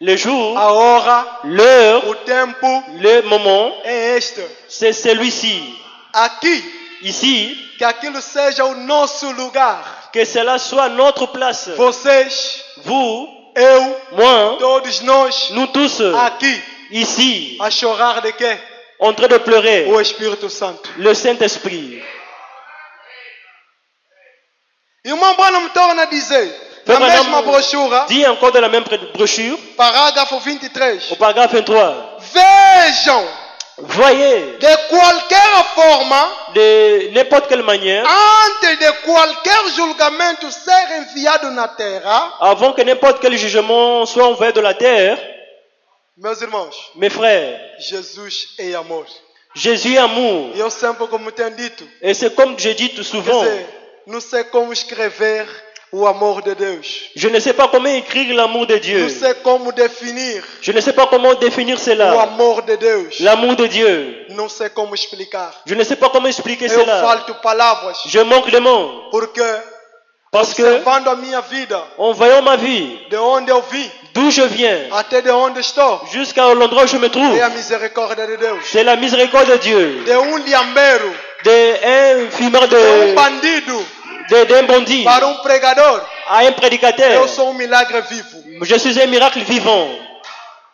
le jour, a hora, l'heure, o tempo le moment, é este. c'est celui-ci. Aqui, Ici, que aquilo seja o nosso lugar. que cela soit notre place. Vocês, Vous, eu, moi, todos nós, nous tous, aqui, ici, a chorar de quê? en train de pleurer, O Espírito Santo. le Saint-Esprit. Irmão Branham torna a dizer, na Frère Branham mesma brochura, dit encore dans la même brochure, parágrafo 23, au paragraphe 23, vejam, voyez, de qualquer forma, de n'importe quelle manière, antes de qualquer julgamento ser enviado na terra, avant que n'importe quel jugement soit envoyé de la terre, meus irmãos, mes frères, Jesus é amor. Jésus est amour. E eu sempre, como tenho dito, Et c'est comme je dis tout quer souvent, dizer, não sei como escrever o amor de Deus. je ne sais pas comment écrire l'amour de Dieu. Não sei como definir Je ne sais pas comment définir o cela. amor de Deus. L'amour de Dieu. Não sei como explicar. Je ne sais pas comment expliquer Eu cela. falto palavras, Je manque de mots. porque Parce que, observando a minha vida, en voyant ma vie, de onde eu vim d'où je viens, até de onde estou, jusqu'à l'endroit où je me trouve, é a misericórdia de Deus. c'est la miséricorde de Dieu. De liambeiro, D'un fumeur de bandido, d'un bandit para pregador, à un prédicateur. eu sou milagre vivo. Je suis un miracle vivant.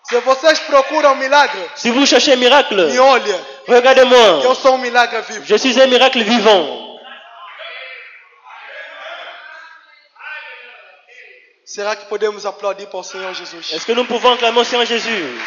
Se vocês procuram milagre, Si vous cherchez un miracle, me olhem, regardez-moi. eu sou milagre vivo. Je suis un miracle vivant. Será que podemos aplaudir para o Senhor Jesus? Est-ce que nous pouvons acclamer au Seigneur Jésus?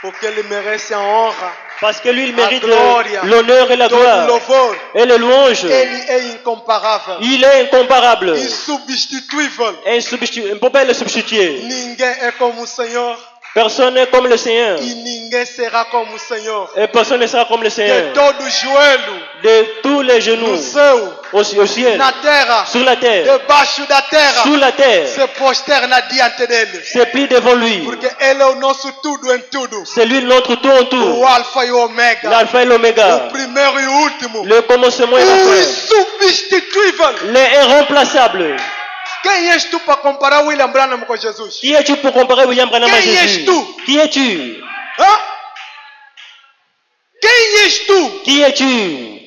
Porque Ele merece a honra, Parce que lui, il mérite la gloria, l'honneur et la todo gloire louvor. et les louanges. Ele é incomparável, Il est incomparable. insubstituível. On ne peut pas le substituer. Ninguém é como o Senhor Personne n'est comme le Seigneur. e ninguém será como o Senhor. Et personne ne sera comme le De Seigneur. todo joelho, De tous les no genoux, céu, au ciel, na terra, sur la terre, debaixo da terra, sous la terre, se posterna diante dele. se plie devant lui. Porque Ele é o nosso tudo em tudo. C'est lui notre tout en tout. O Alfa e o Ômega. L'alpha et O l'oméga. primeiro e o último. Le commencement et la O fin. insubstituível. L'irremplaçable. Quem és tu para comparar William Branham com Jesus? Qui es-tu pour comparer William Branham à Qui Jésus? es-tu? Qui es-tu? Hã? Quem és tu? Qui es-tu?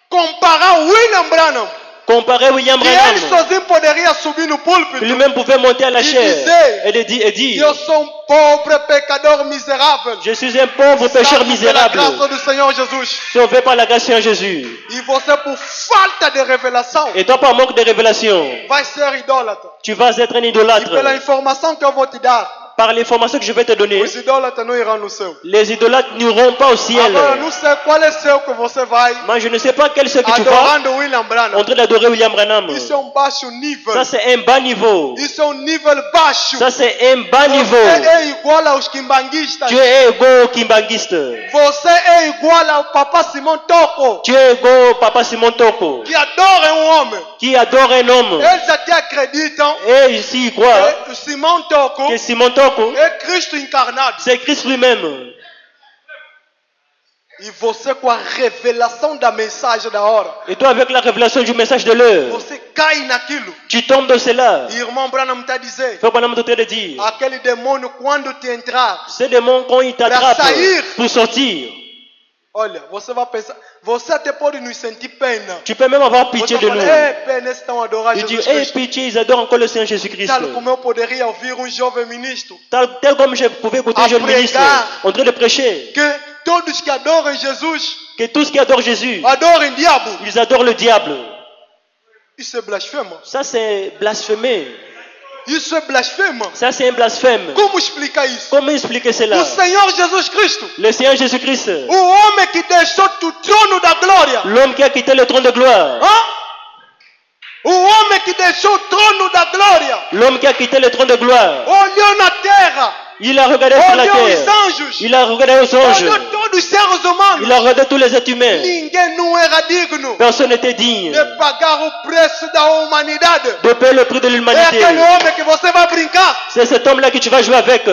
Comparar William Branham Comparé à William Que ele Branham, sozinho poderia subir no púlpito lui-même pouvait monter à la e chair dizer: et dire, eu sou pobre pecador miserável, je suis un pauvre pécheur salvo pela misérable, graça do Senhor Jesus. sauvé par la grâce de Jésus. E você, por falta de revelação, Et toi, par manque de révélation, vai ser idólatra. tu vas être un E idolâtre. pela informação que eu vou te dar, Par l'information que je vais te donner, os idólatras não irão no céu. les idolâtres n'iront pas au ciel. Agora, não sei qual é o céu que você vai Moi, je ne sais pas quel c'est que tu vas adorando William Branham. en train d'adorer William Branham. Isso é baixo nível. Ça, c'est un bas niveau. Isso é nível baixo. Ça, c'est un bas niveau. Você é igual aos quimbanguistas. Tu es égaux au kimbanguiste. Você é igual ao Papa Simão Toko, Tu es égaux au Papa Simon Toko, que adora homem. qui adore un homme. Eles até acreditam Et ici, il croit que Simão Toko que Simon Toko, é Cristo encarnado. c'est Christ lui-même. E você, com a revelação da mensagem da hora, Et toi, avec la révélation du message de l'heure, você cai naquilo. tu tombes dans cela. E irmão Branham está a dizer: Frère Branham est en train de dire, aquele demônio, quando te entrar, ces démons, quand ils t'attrapent pour sortir, olha, você vai pensar, você até pode nos sentir pena. tu peux même avoir Você pitié vai de nous. falar: pena, eles estão a adorar Il dit, Jesus hey, Cristo. pitié, ils adorent encore le Seigneur Jésus-Christ. Tal como eu poderia ouvir jovem ministro Tel comme je pouvais écouter un jeune ministre en train de prêcher, que todos que adoram Jesus que tous qui adorent Jésus, adoram o diabo. ils adorent le diable. Isso é blasfemo. Ça, c'est blasphémer. Isso é blasfemo. Ça, c'est un blasphème. Como explicar isso? Comment expliquer cela? O Senhor Jesus Cristo, Le Seigneur Jésus-Christ, o homem que deixou o trono da glória, l'homme qui a quitté le trône de gloire, o homem que deixou o trono da glória, l'homme qui a quitté le trône de gloire, olhou na terra, il a regardé sur la olhou os terre, anjos, il a regardé aux anges, olhou todos os seres humanos. il a regardé tous les êtres humains. Ninguém não era digno Personne n'était digne de pagar o preço da humanidade. de payer le prix de É l'humanité. aquele homem que você vai brincar. C'est cet homme-là que tu vas jouer avec.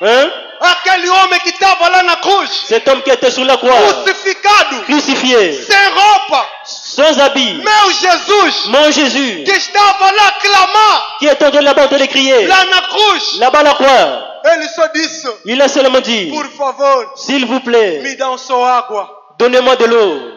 Hein? Aquele homem que estava lá na cruz, Cet homme qui était sur la croix, crucificado, crucifié, sem roupa. sans habit. Meu Jesus, Mon Jésus, que estava lá a clamar, qui est en train là-bas en train de crier, lá na cruz, là-bas à la croix, ele só disse: il a seulement dit, por favor, s'il vous plaît, me dá só água. donnez-moi de l'eau.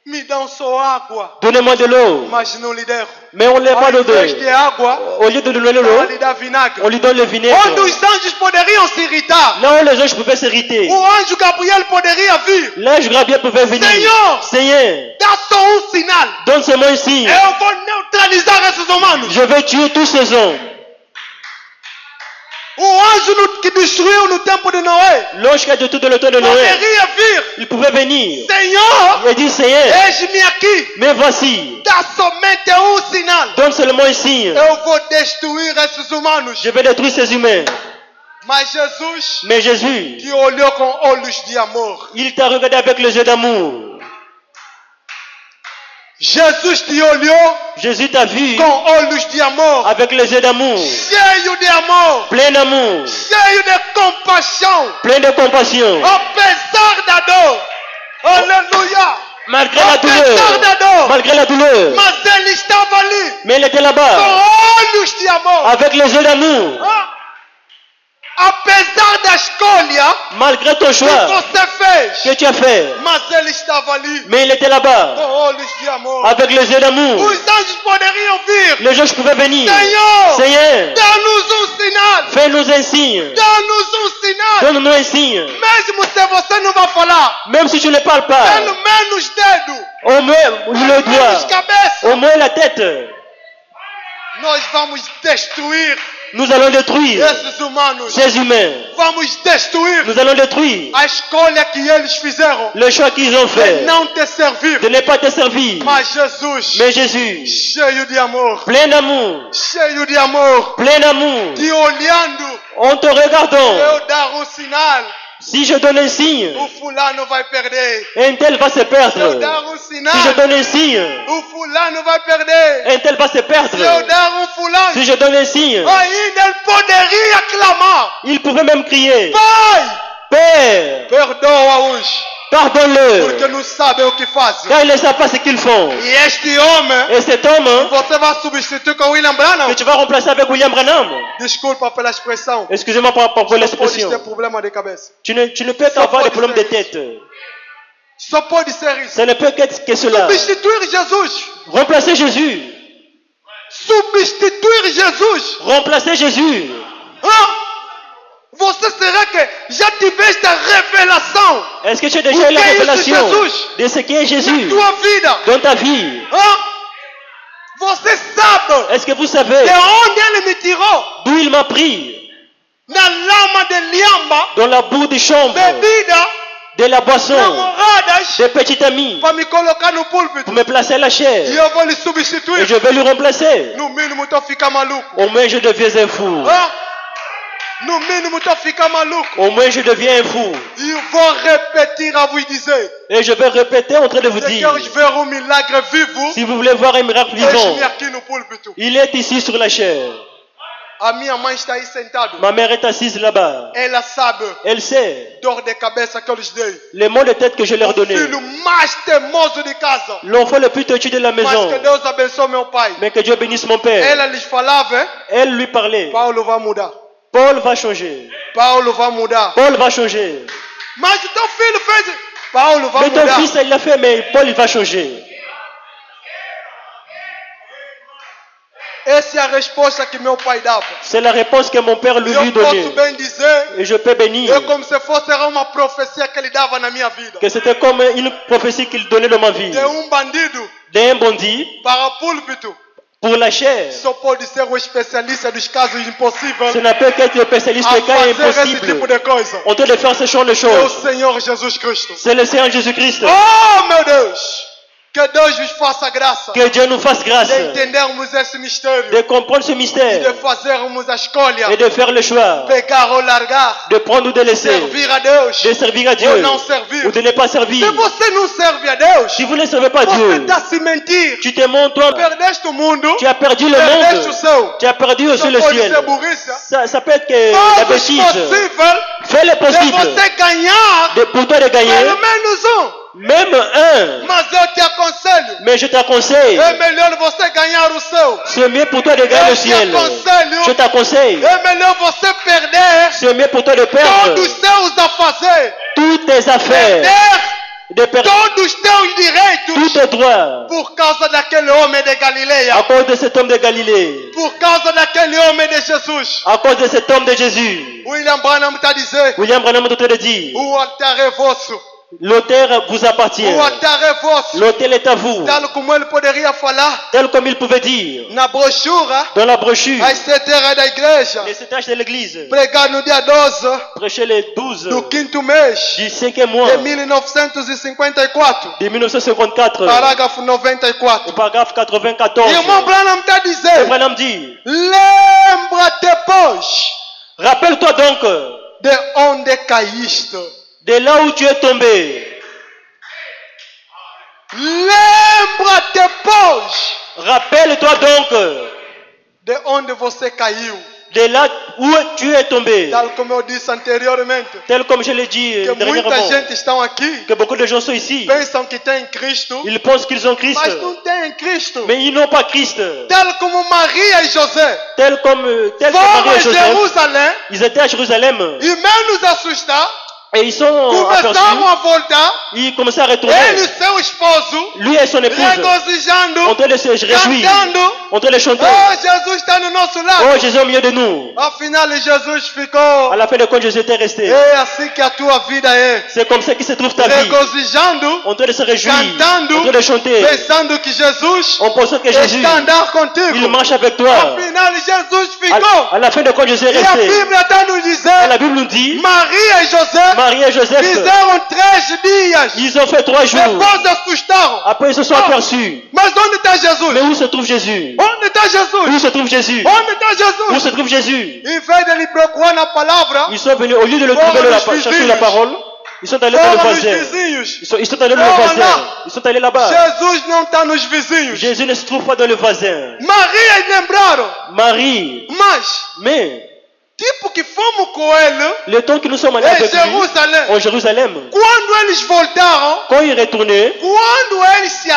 Me dá só água. Donnez-moi de l'eau. Mas não lhe deram. Mais on ne l'a pas Ao le invés de donner. água, Au lieu de lui donner ela l'eau, lhe dá vinagre. on lui donne le vinaigre. Onde os anjos poderiam se irritar, Là où les anges pouvaient s'irriter, o anjo Gabriel poderia vir. l'ange Gabriel pouvait venir. Senhor, Seigneur, dá só sinal. donne seulement un signe. Eu vou neutralizar esses humanos. Je vais tuer tous ces hommes. O anjo que destruiu no tempo de Noé L'ange qui a détruit le temps de Noé, poderia vir. il pouvait venir. Senhor, Il dit, Seigneur, eis-me aqui. mais voici, Dá somente sinal. donne seulement un signe. Eu vou destruir esses humanos. Je vais détruire ces humains. Mas Jesus, Mais Jésus, que olhou com olhos de amor, il t'a regardé avec les yeux d'amour. Jesus te olhou Jésus t'a vu com olhos de amor, avec les yeux d'amour, cheio de amor, plein d'amour, cheio de compaixão, plein de compassion. apesar da dor. Aleluia! Malgré la Apesar da douleur, dor, malgré la douleur, mas ele estava ali mais il était là-bas com olhos de amor. avec les yeux d'amour. Apesar da escolha Malgré ton que choix você fez, que tu as fait, mas ele estava ali mais il était là-bas com olhos de amor. avec les yeux d'amour. Os anjos poderiam vir. Les gens pouvaient venir. Senhor, Seigneur, dá-nos sinal. fais-nous un signe. Dá-nos sinal. Donne-nous un signe. Mesmo se você não vai falar, Même si tu ne parles pelo pas, menos dedo, au moins le menos doigt, cabeça. au moins la tête. Nós vamos destruir Nous allons détruire esses humanos. ces humains. Vamos destruir Nous allons détruire a escolha que eles fizeram le choix qu'ils ont de fait não te servir. de ne pas te servir. Mas Jesus, Mais Jésus, cheio de amor, plein d'amour, cheio de amor, plein d'amour, te olhando, en te regardant, eu dar sinal, si je donne un signe, o fulano vai perder. un tel va se Se eu perdre. dar Si je sinal, donne un signe, o fulano vai perder. un tel va se Se eu perdre. dar fulano, Si je donne un signe, ainda ele poderia clamar: il pouvait même crier, Pai, Père, perdoa-os, pardonne-le, porque não sabem o que fazem. car ils ne savent pas ce qu'ils font. E este homem, Et cet homme você vai substituir com William Branham? que tu vas remplacer avec William Branham, Desculpa pela expressão. excusez-moi pour Só pode l'expression, ter problema de cabeça. tu ne peux qu'avoir des problèmes de tête. Só pode ser isso. Ce ne peut qu'être que cela. Substituir Jesus. Remplacer Jésus. Substituir Jesus. Remplacer Jésus. Hein? Você será que já tiveste a revelação Est-ce que tu as déjà eu la O que é isso, révélation Jesus? de ce qui est na Jésus tua vida? dans ta vie? Hein? Você sabe Est-ce que vous savez de onde ele me tirou? d'où il m'a pris? Na lama de lhamba, Dans la boue de chambre, bebida, de la boisson, namoradas, des petits amis, para me colocar no púlpito. pour me placer à la E chair. eu vou lhe Et substituir. je vais lui remplacer. No mínimo, tu fica maluco. Au moins, je deviens un fou. Hein? No mínimo, tu fica maluco. Au moins, je deviens un fou. E eu vou repetir a vous dizer. Et je vais répéter en train de vous Se dire, queres ver um milagre vivo, si vous voulez voir un miracle vivant, deixe-me aqui no púlpito. il est ici sur la chair. A minha mãe está aí sentada. Ma mère est assise là-bas. Ela sabe Elle sait dor de cabeça que eu lhes dei. les maux de tête que je leur O donnais. filho mais teimoso de casa. L'enfant le plus têtu de la Mas maison. que Deus abençoe meu pai. Mais que Dieu bénisse mon père. Ela lhes falava, Elle lui parlait. Paulo vai mudar. Paul va changer. Paulo vai mudar. Paul va changer. Mas o teu filho fez. Paulo vai Mais ton mudar. fils, il l'a fait, mais Paul, il va changer. Essa é a resposta que meu pai dava. C'est la réponse que mon père E lui eu donnait. posso bem dizer, Et je peux bénir é como se fosse uma profecia que ele dava na minha vida. que c'était comme une prophétie qu'il donnait dans ma vie. De bandido D'un bandit para púlpito. pour la chair. Só pode ser o especialista dos casos impossíveis Ce n'a pas qu'être le spécialiste a des cas fazer esse impossibles. tipo de coisa. On doit faire ce genre de É o choses. Senhor Jesus Cristo. C'est le Seigneur Jésus-Christ. Oh, meu Deus! Que Deus vos faça graça Que Dieu nous fasse grâce de entendermos esse mistério, de comprendre ce de mystère fazermos a escolha, et de faire le choix pegar ou largar, de prendre ou de laisser, servir a Deus de servir à ou Dieu não servir. ou de ne pas servir. Se você não serve a Deus, Si vous ne servez pas você Dieu, está a se mentir. tu te montres toi, Perdeste o mundo, tu as perdu le perdeste o monde, céu. tu as perdu aussi Só le pode ciel. ser burrice. Ça peut être que la Faz bêtise. possível Fais le de possible você ganhar pour toi de gagner, pelo menos um. même un. Mas eu te aconselho, Mais je t'aconseille, é melhor você ganhar o céu. c'est mieux pour toi de gagner le Eu te ciel. Je aconselho, t'aconseille, é melhor você perder c'est mieux pour toi de perdre todos os seus a fazer. toutes tes affaires, Perder de perdre todos os teus tous direitos tes droits por causa daquele homem de à Galileia, cause de cet homme de Galilée, por causa daquele homem de Jesus. à cause de cet homme de Jésus. William Branham está a dizer, William Branham est en train de dire, o altar é vosso, l'autel vous appartient, o altar é vosso. l'autel est à vous, Tal como ele poderia falar tel comme il pouvait dire na brochura, dans la brochure, às 7 horas da igreja, les étages de l'église, pregar no dia 12 prêcher les 12 do quinto mês du 5e mois de 1954, de 1954, parágrafo 94. au paragraphe 94. Irmão Branham está a dizer, Branham dit, lembra-te, pois, rappelle-toi donc de onde caíste. de là où tu es tombé. Lembra-te, pois, Rappelle-toi donc de onde você caiu. de là où tu es tombé. Tal como eu disse anteriormente, Tel comme je l'ai dit que muita dernièrement, gente estão aqui, que beaucoup de gens sont ici. pensam que tem Cristo, Ils pensent qu'ils ont Christ, mas não tem Cristo. mais ils n'ont pas Christ. Tal como Maria e José Tel comme foram Marie a et Joseph, Jerusalém ils étaient à Jérusalem e menos assustar, et ils sont começaram aperçus, a voltar, ils commençaient à retourner. ele e seu esposo, Lui et son épouse, en regozijando, train de se réjouir, cantando, en train de chanter. oh, Jesus está no nosso lado. Oh, Jésus au milieu de nous. Afinal, Jesus ficou. À la fin de compte, Jésus était resté. É assim que a tua vida é. C'est comme ça qu'il se trouve ta vie. Regozijando, En train de se réjouir, cantando, en train de chanter, pensando que Jesus en pensant que Jésus, está a andar il contigo. marche avec toi. Afinal, Jesus ficou. À la fin de compte, Jésus est E a resté. Bíblia está nos Et dizendo, la Bible nous dit, Maria e José Marie et Joseph, fizeram 3 dias. ils ont fait 3 jours. Depois assustaram. Après, ils se sont aperçus. Mas onde está Jesus? Mais où se trouve Jésus? Onde está Où Jesus? se trouve Jésus? Onde está Où Jesus? se trouve Jésus? Em vez de lhe procurar na palavra, Ils sont venus, au lieu de le Foram trouver dans nos chercher vizinhos. la parole, ils sont allés dans le foram nos voisin. vizinhos. Ils sont allés dans le Foram voisin. lá. Ils sont allés là-bas. Jesus não está nos vizinhos. Jésus ne se trouve pas dans le voisin. Maria lembraram, Marie, mas mais tipo que fomos com ele le temps que nous sommes allés em avec lui Jerusalém. en Jérusalem, Quando eles voltaram, quand ils retournaient, quando eles se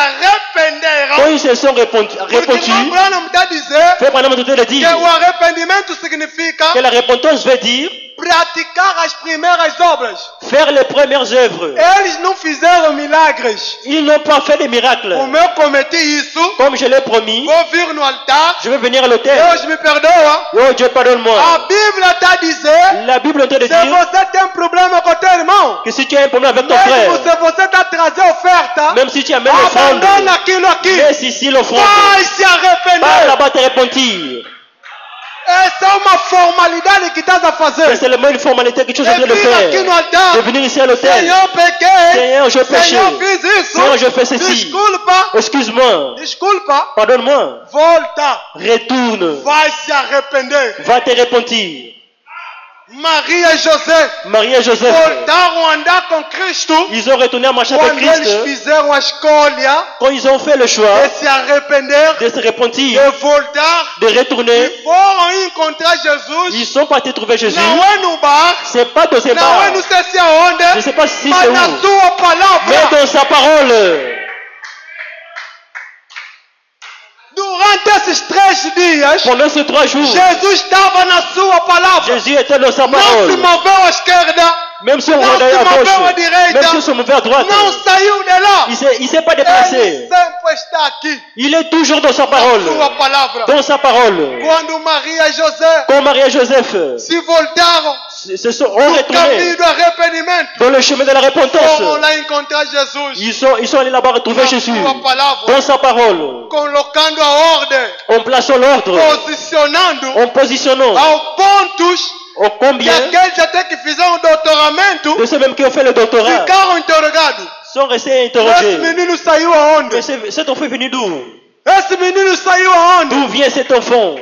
arrependeram, quand ils se sont repentis, porque irmão Branham está a dizer Frère Branham est en train de que dire o arrependimento significa que la repentance veut dire praticar as primeiras obras. faire les premières œuvres. Eles não fizeram milagres. Ils n'ont pas fait des miracles. Como eu cometi isso, Comme je l'ai promis, vou vir no altar. je vais venir à l'autel. Deus me perdoa. Oh Dieu, A pardonne-moi. Bíblia está a dizer, La Bible est en train de se dire você tem problema com teu irmão, que si tu as un problème avec ton mesmo frère, se você está trazendo oferta, même si tu amènes l'offrande, abandona aquilo aqui. laisse ici l'offrande. Vai se Pas arrepender. là-bas te repentir. Essa é uma formalidade que estás a C'est fazer. seulement une formalité que tu es en É train de vir aqui no faire. altar. De venir ici à l'autel. Senhor, pequei. Seigneur, je péché. Senhor, fiz isso. Seigneur, je fais ceci. Desculpa. Excuse-moi. Desculpa. Pardonne-moi. Volta. Retourne. Vai se arrepender. Va te repentir. Maria e José Marie et Joseph, voltaram a andar com Cristo ils ont retourné à marcher avec quando eles Christ fizeram a escolha quand ils ont fait le choix de se arrepender, de se repentir, de voltar de retourner. e foram encontrar Jesus. Ils sont partis trouver Jésus. Não é no bar, C'est pas dans ses não bars. é não sei se aonde, Je ne sais pas si mas c'est na où. sua palavra. Mais dans sa parole. Durante esses 3 dias, Pendant ces 3 jours, Jesus estava na sua palavra. Jésus était dans sa Não se parole. moveu à esquerda, Même si on não regardait se à moveu à gauche, direita, même si on se mouvait à droite, não saiu de lá. il s'est pas Ele déplacé. sempre está aqui, Il est toujours dans sa na parole. sua palavra. Dans sa parole. Quando Maria e José Quand Marie et Joseph se voltaram se sont ont no retourné caminho do arrependimento, dans le chemin de la foram repentance, lá encontrar Jesus ils sont allés là-bas retrouver na Jésus. sua palavra, Dans sa parole. colocando a ordem, En plaçant l'ordre. posicionando En positionnant. ao pontos Au que combien aqueles até que fizeram doutoramento de ceux mêmes qui ont fait le doctorat ficaram interrogados. sont restés Esse interrogés. menino saiu aonde? Mais cet enfant est venu d'où? Esse menino saiu aonde? D'où vient cet enfant?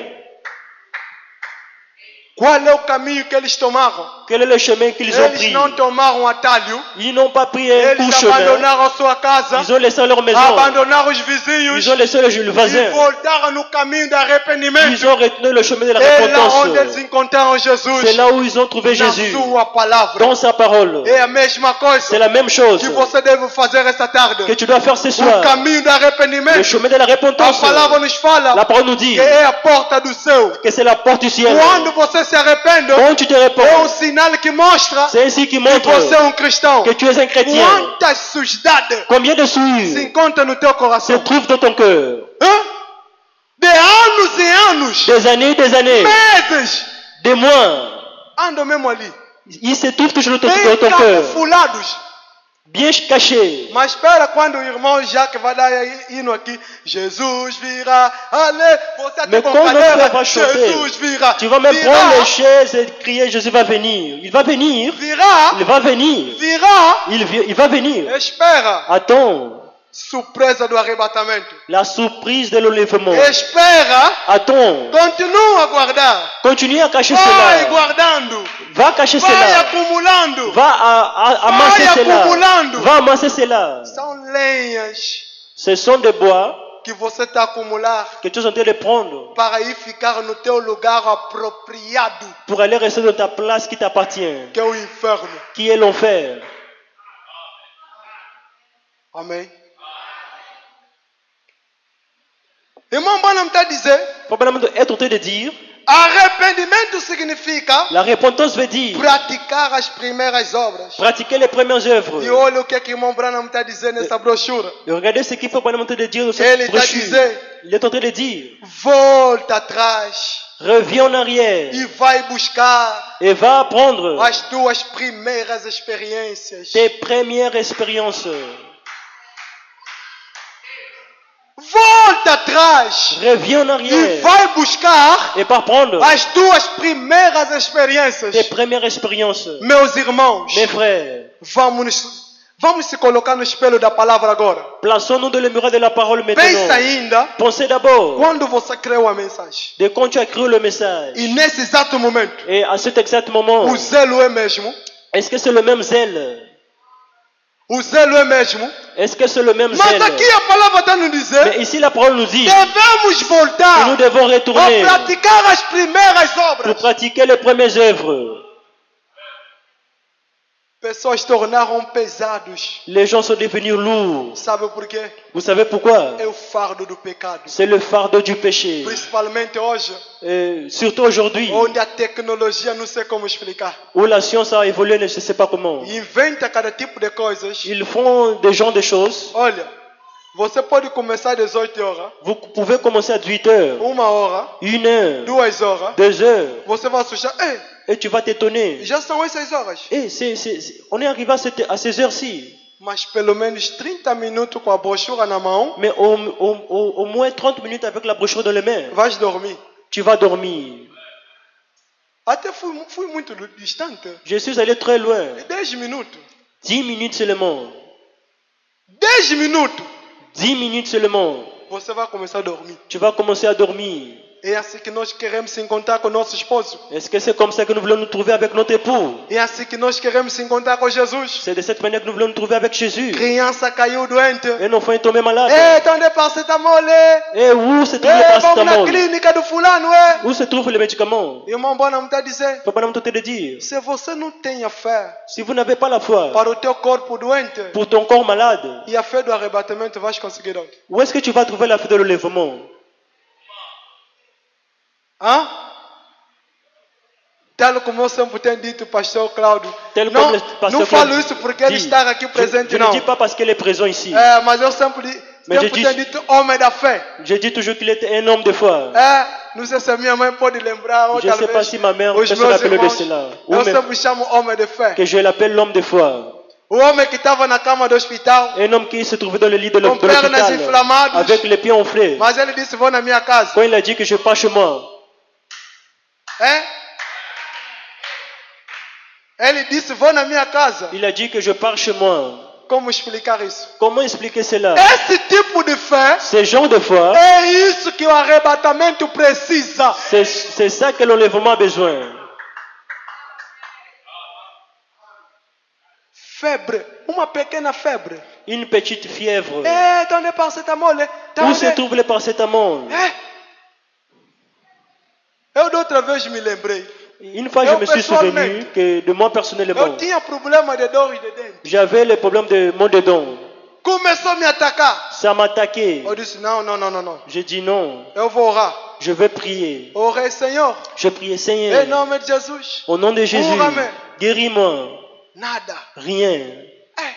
Qual é o caminho que eles tomaram? Quel est le chemin qu'ils ont Eles pris? não tomaram atalho, Ils n'ont pas pris un court eles chemin. abandonaram a sua casa, Ils ont laissé leur maison. abandonaram os vizinhos Ils ont laissé le e voisin. voltaram no caminho do arrependimento. Ils ont retenu le chemin de la É lá onde eles repentance. encontraram Jesus, C'est là où ils ont trouvé na Jésus. sua palavra. Dans sa parole. É a mesma C'est coisa la même chose que você deve fazer essa tarde. que tu dois faire ce O soir. caminho do Le arrependimento. chemin de la A repentance. palavra nos fala La parole nous dit que é a porta do céu. que c'est la porte du ciel. Quando você se arrepende, Quand tu te é réponds, sinal que mostra c'est ainsi qui que montre você é cristão. que tu es un chrétien. Quantas sujidades Combien de se souillures encontram no teu se coração? trouvent dans ton cœur? Hã? De anos e anos, Des années, meses, des mois. andam mesmo ali, Ils se trouvent toujours dans bem ton cœur. camuflados. Bien cachés. Mas espera quando o irmão Jacques vai dar hino aqui, Jesus virá, ale, você até Mais com quand notre frère cadeira, va chanter, Jesus virá, tu vas même virá, prendre les chaises et crier Jésus va venir. Il va venir. virá, Il va venir. virá, Il va venir. espera, Attends. surpresa do arrebatamento, La surprise de l'enlèvement. espera, Attends. continua a guardar, Continue à cacher vai cela. guardando, Va cacher vai cela. acumulando, Va amasser Vai cela. acumulando. Va amasser cela. são lenhas Ce sont des bois que você está a acumular que tu es en train de prendre para ir ficar no teu lugar apropriado, pour aller rester dans ta place qui t'appartient, que é o inferno. qui est l'enfer. Amém. Irmão, Branham está a dizer, Probablement est en train de dire, arrependimento significa la repentance veut dire praticar as primeiras obras. pratiquer les premières œuvres. E olha o que o irmão Branham está a dizer nessa brochura. Et regardez ce qu'il faut probablement te dire dans Ele cette está a brochure. dizer, Il est en train de dire, volta atrás reviens en arrière e vai buscar et va apprendre as tuas primeiras experiências. tes premières expériences. Volta atrás Reviens en e arrière vai buscar et par prendre as tuas primeiras experiências. tes premières expériences. Meus irmãos, Mes frères, vamos se colocar no espelho da palavra agora. plaçons-nous dans le miroir de la parole Pensa maintenant. ainda Pensez d'abord quando você creu a mensagem. de quand tu as cru le message. E nesse exato momento, Et à cet exact moment, o zelo é mesmo? est-ce que c'est le même zèle? O zelo é mesmo? Est-ce que c'est le même Mas zèle? aqui a palavra está nos dizer, Mais ici la parole nous dit devemos que voltar nous devons a retourner praticar as primeiras pour obras. pratiquer les premières œuvres. Pessoas se tornaram pesados. Les gens sont devenus lourds. Sabe por quê? Vous savez pourquoi? É o fardo do pecado. C'est le fardeau du péché. Principalmente hoje, Et surtout aujourd'hui, onde a tecnologia, não sei como explicar, où la science a évolué, je ne sais pas comment. inventa cada tipo de coisas. Ils font des genres de choses. Olha, você pode começar às 18 horas, Vous pouvez commencer à 18 heures, 1 hora, 1 heure, 2 horas. 2 heures, Você vai assustar. Ei, et tu vas t'étonner. já são essas horas. Et on est arrivé à ces heures-ci. Mas pelo menos 30 minutos com a brochura na mão, Mais au moins 30 minutes avec la brochure dans les mains, vais dormir. tu vas dormir. Até fui muito distante. Je suis allé très loin. 10 minutos. 10 minutes seulement. 10 minutos. 10 minutes seulement. Você vai começar a dormir. Tu vas commencer à dormir. É assim que nós queremos se encontrar com nosso esposo. Est-ce que c'est comme ça que nous voulons nous trouver avec notre époux? É assim que nós queremos se encontrar com Jesus. C'est de cette manière que nous voulons nous trouver avec Jésus. Criança caiu doente. Un enfant est tombé malade. Ei, então de paracetamol. Et où se trouve le Ei, vamos na paracétamol? clínica do fulano, é. Où se trouvent les médicaments? Irmão, bora me dizer. Papa n'a te dire. Se você não tem a fé Si vous n'avez pas la foi para o teu corpo doente, pour ton corps malade, e a fé do arrebatamento, vais conseguir onde? où est-ce que tu vas trouver la foi de l'enlèvement? Hã? Tal como eu sempre tenho dito, pastor Cláudio. Tel Não, comme le pasteur não falo Claude isso porque ele dit. está aqui presente, Je ne não. dis pas parce qu'il est présent ici. É, mas eu sempre, Mas sempre eu disse- tenho dito homem da fé. Je dis toujours qu'il était un homme de foi. É, não sei se a minha mãe pode lembrar ou Je ne sais pas talvez si ma mère os peut se meus rappeler de irmãos. cela. Ou Eu même sempre chamo homem de fé. que je l'appelle l'homme de foi. O homem que estava na cama do hospital, Un homme qui se trouvait dans le lit de com pernas l'hôpital inflamadas, avec les pieds enflés. mas ele disse: vou na minha casa. Quand il a dit que je pars chez moi, É? Ele disse: vou na minha casa. il a dit que je pars chez moi. Como explicar isso? Comment expliquer cela? Esse tipo de fé Ce genre de foi, é isso que o arrebatamento precisa. c'est ça que l'enlèvement a besoin. Febre, uma pequena febre. Une petite fièvre. É, então de paracetamol. Où se trouve le paracétamol? É. Eu da outra vez me lembrei. Une fois, je me suis souvenu que de moi personnellement, Eu tinha problema de dores de dente. j'avais le problème de mon dedans. Começou a me atacar. Ça m'a attaqué. Eu disse: não, não, não, não, não. J'ai dit non, Eu vou orar. je vais prier. Orei, Senhor. Je priais, Em Seigneur, nome de Jesus. au nom de Jésus, Cura-me. guéris-moi. Nada. Rien. É.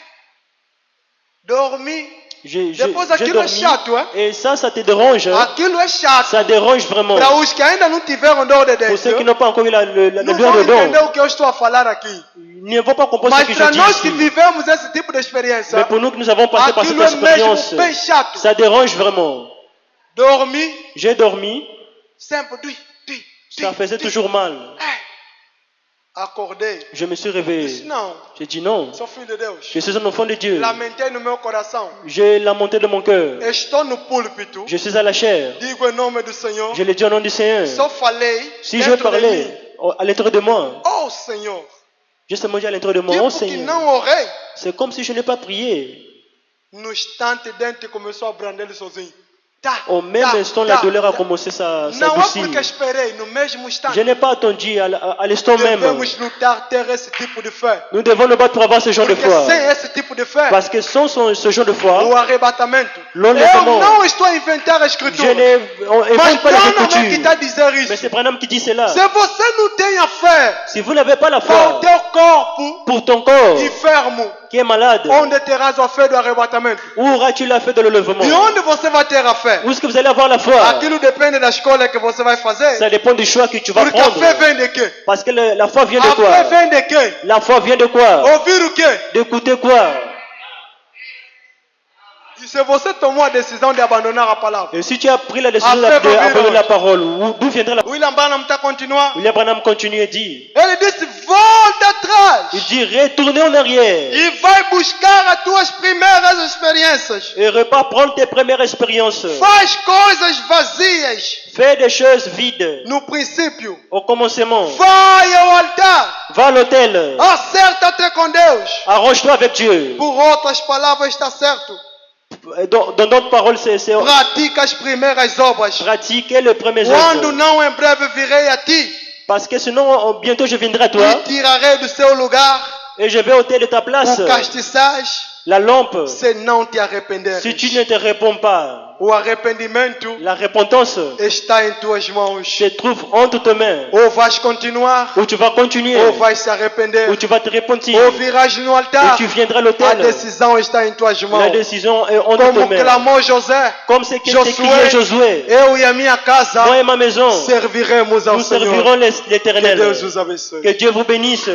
Dormi. J'ai Depois aquilo é dormi. chato, hein? Et ça te dérange. Hein? Aquilo é chato. Ça dérange vraiment. Para os que ainda não tiveram dor de Pour ceux qui dente, n'ont pas encore eu la não douleur vão de entender dents, o que eu estou a falar aqui. ils ne vont pas comprendre ce Mas que je para dis nós que ici. vivemos esse tipo de experiência, Mais pour nous que nous avons passé par cette aquilo é expérience, mesmo bem chato. ça dérange vraiment. Dormi, J'ai dormi, sempre ça faisait toujours mal. Acordei. Je me suis Disse: réveillé. não, J'ai dit non, sou filho de Deus. je suis un enfant de Dieu. Lamentei no meu coração. J'ai lamenté de mon cœur. Estou no púlpito. Je suis à la chair. Digo em nome do Senhor. Je l'ai dit au nom du Seigneur. Só falei Si je dentro de mim. parlais à l'intérieur de moi, Oh Senhor. justement dit à l'intérieur de moi, Tipo oh que Seigneur, não orei. c'est comme si je n'ai pas prié. No instante, dente começou a abrander ele sozinho. Tá, Au même tá, instant, la tá, douleur a tá. commencé à Não é porque s'adoucir. esperei, no mesmo instante. Je n'ai pas attendu à l'instant même. Devemos lutar, ter esse tipo de fé. Nous devons nous battre pour avoir ce genre de Porque foi. sem esse tipo de fé, Parce que sans ce genre de o foi, arrebatamento. Eu l'enlèvement, não estou a inventar a je escritura. n'invente Mas pas les Branham é que está a Écritures. dizer Mais isso. c'est Branham qui dit cela. Se você não tem a fé Si vous n'avez pas la para o foi teu corpo pour ton corps enfermo, qui est malade, onde terás a fé do arrebatamento? où auras-tu la foi de l'enlèvement? E onde você vai ter a fé? Où est-ce que vous allez avoir la foi? Aquilo depende da escolha que você vai fazer. Ça dépend du choix que tu vas Porque a prendre. fé vem de quê? Parce que la foi vient de A fé quoi? vem de quê? La foi vient de quoi? Ouvir o quê? D'écouter quoi? E se você tomou a decisão de abandonar a palavra? Et si tu as pris la décision A fé va d'abandonner venir. la parole, d'où viendra la William Branham está a continuar. William Branham continue et dit, Ele disse: volta atrás il dit, retournez en arrière e vai buscar as tuas primeiras experiências. et repars prendre tes premières expériences. Faz coisas vazias Fais des choses vides no princípio. au commencement. Vai ao altar. Va à l'hôtel. Acerta-te com Deus. Arrange-toi avec Dieu. Por outras palavras, está certo. Dans d'autres paroles, c'est Pratica as primeiras obras. pratiquer les premières Quando œuvres. não, em breve virei a ti Parce que sinon, bientôt je viendrai à toi e tirarei do seu lugar Et je vais ôter de ta place o castiçage la lampe. se não te arrependeres. Si tu ne te réponds pas, O arrependimento la repentance está em tuas mãos. se trouve entre tes mains. Ou vais continuar, Ou tu vas continuer, ou vais se arrepender. ou tu vas te repentir, Ou virás no ou altar. tu viendras à A l'autel. decisão está em tuas La mãos. décision est entre Como tes mains. clamou José, Comme c'est qu'il s'est crié Josué, eu e a minha casa moi et ma maison, serviremos ao nous Senhor. servirons Que l'Éternel. Deus os abençoe. Que Dieu vous bénisse.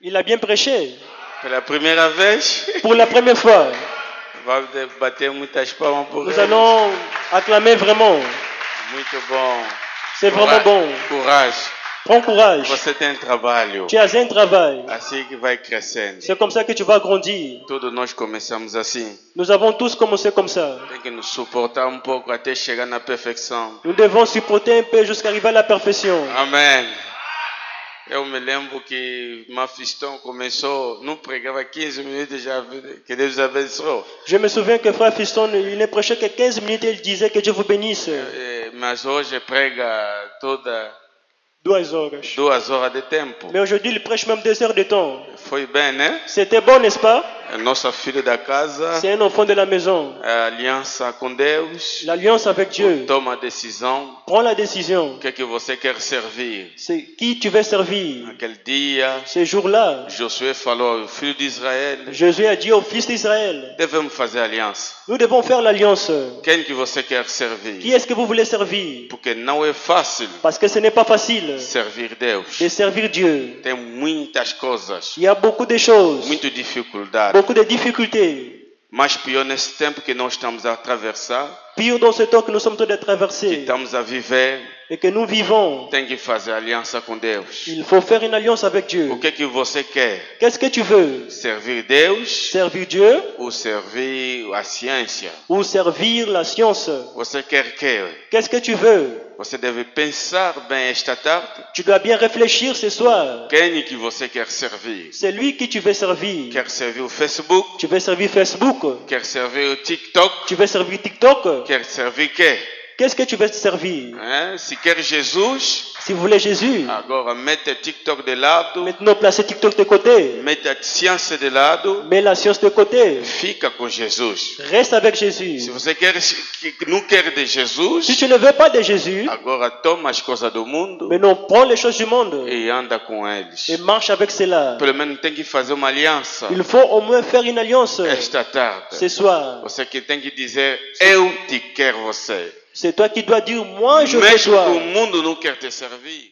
Il a bien prêché. Pela primeira vez, Pour la première fois, vamos bater muitas palmas por nous eles. allons acclamer vraiment. Muito bom. C'est vraiment bon. Coragem. Prends courage. Você tem trabalho. Tu as un travail. Assim que vai crescendo. C'est comme ça que tu vas grandir. Todos nós começamos assim. Nous avons tous commencé comme ça. Tem que nos suportar um pouco até chegar na perfeição. Nous devons supporter un peu jusqu'à arriver à la perfection. Amém. Eu me lembro que Mafistão começou, não pregava 15 minutos já, que Deus abençoe. Je me souviens que frère Fiston, il ne prêchait que 15 minutes et il disait que Dieu vous bénisse. Mas hoje prega toda 2 horas. 2 horas de tempo. Mais aujourd'hui, il prêche même 2 heures de temps. Foi bem, né? C'était bon, n'est-ce pas? A nossa filha da casa, C'est un enfant de la maison. a aliança com Deus, L'alliance avec Dieu. toma a decisão, Prends la décision. o que é que você quer servir. C'est qui tu veux servir. Naquele dia, Ce jour-là, Josué falou ao filho de Israel, Jésus a dit aux fils d'Israël, devemos fazer aliança. nous devons faire l'alliance. Quem que você quer Qui servir? est-ce que vous voulez servir? Porque não é fácil Parce que ce n'est pas facile servir Deus. de servir Dieu. Tem muitas coisas, Il y a beaucoup de choses, muita dificuldade. beaucoup de difficultés. Mas pior nesse tempo que nós estamos a atravessar, Pire dans ce temps que nous sommes en train de que traverser estamos a viver, et que nous vivons, tem que fazer aliança com Deus. il faut faire une alliance avec Dieu. O que é que você quer? Qu'est-ce que tu veux? Servir Deus Servir Dieu ou servir a ciência? ou servir la science? Você quer que? Qu'est-ce que tu veux? Você deve pensar bem esta tarde. Tu dois bien réfléchir ce soir. Quem que você quer servir? C'est lui qui tu veux servir. Quer servir o Facebook? Tu veux servir Facebook? Quer servir o TikTok? Tu veux servir TikTok? Quer servir quê? Qu'est-ce que tu veux servir? Se quer Jesus, Si vous voulez Jésus, agora mete o TikTok de lado, maintenant placez TikTok de côté. mete a ciência de lado, Mets la science de côté. fica com Jesus. Reste avec Se Jésus. você não quer de Jesus, Si tu ne veux pas de Jésus, agora toma as coisas do mundo maintenant prends les choses du monde e anda com eles. et marche avec cela. Pelo menos tem que fazer uma aliança Il faut au moins faire une alliance esta tarde. ce soir. Você que tem que dizer, eu te quero você. C'est toi qui dois dire, moi je veux Mesmo que o toi. mundo não quer te servir.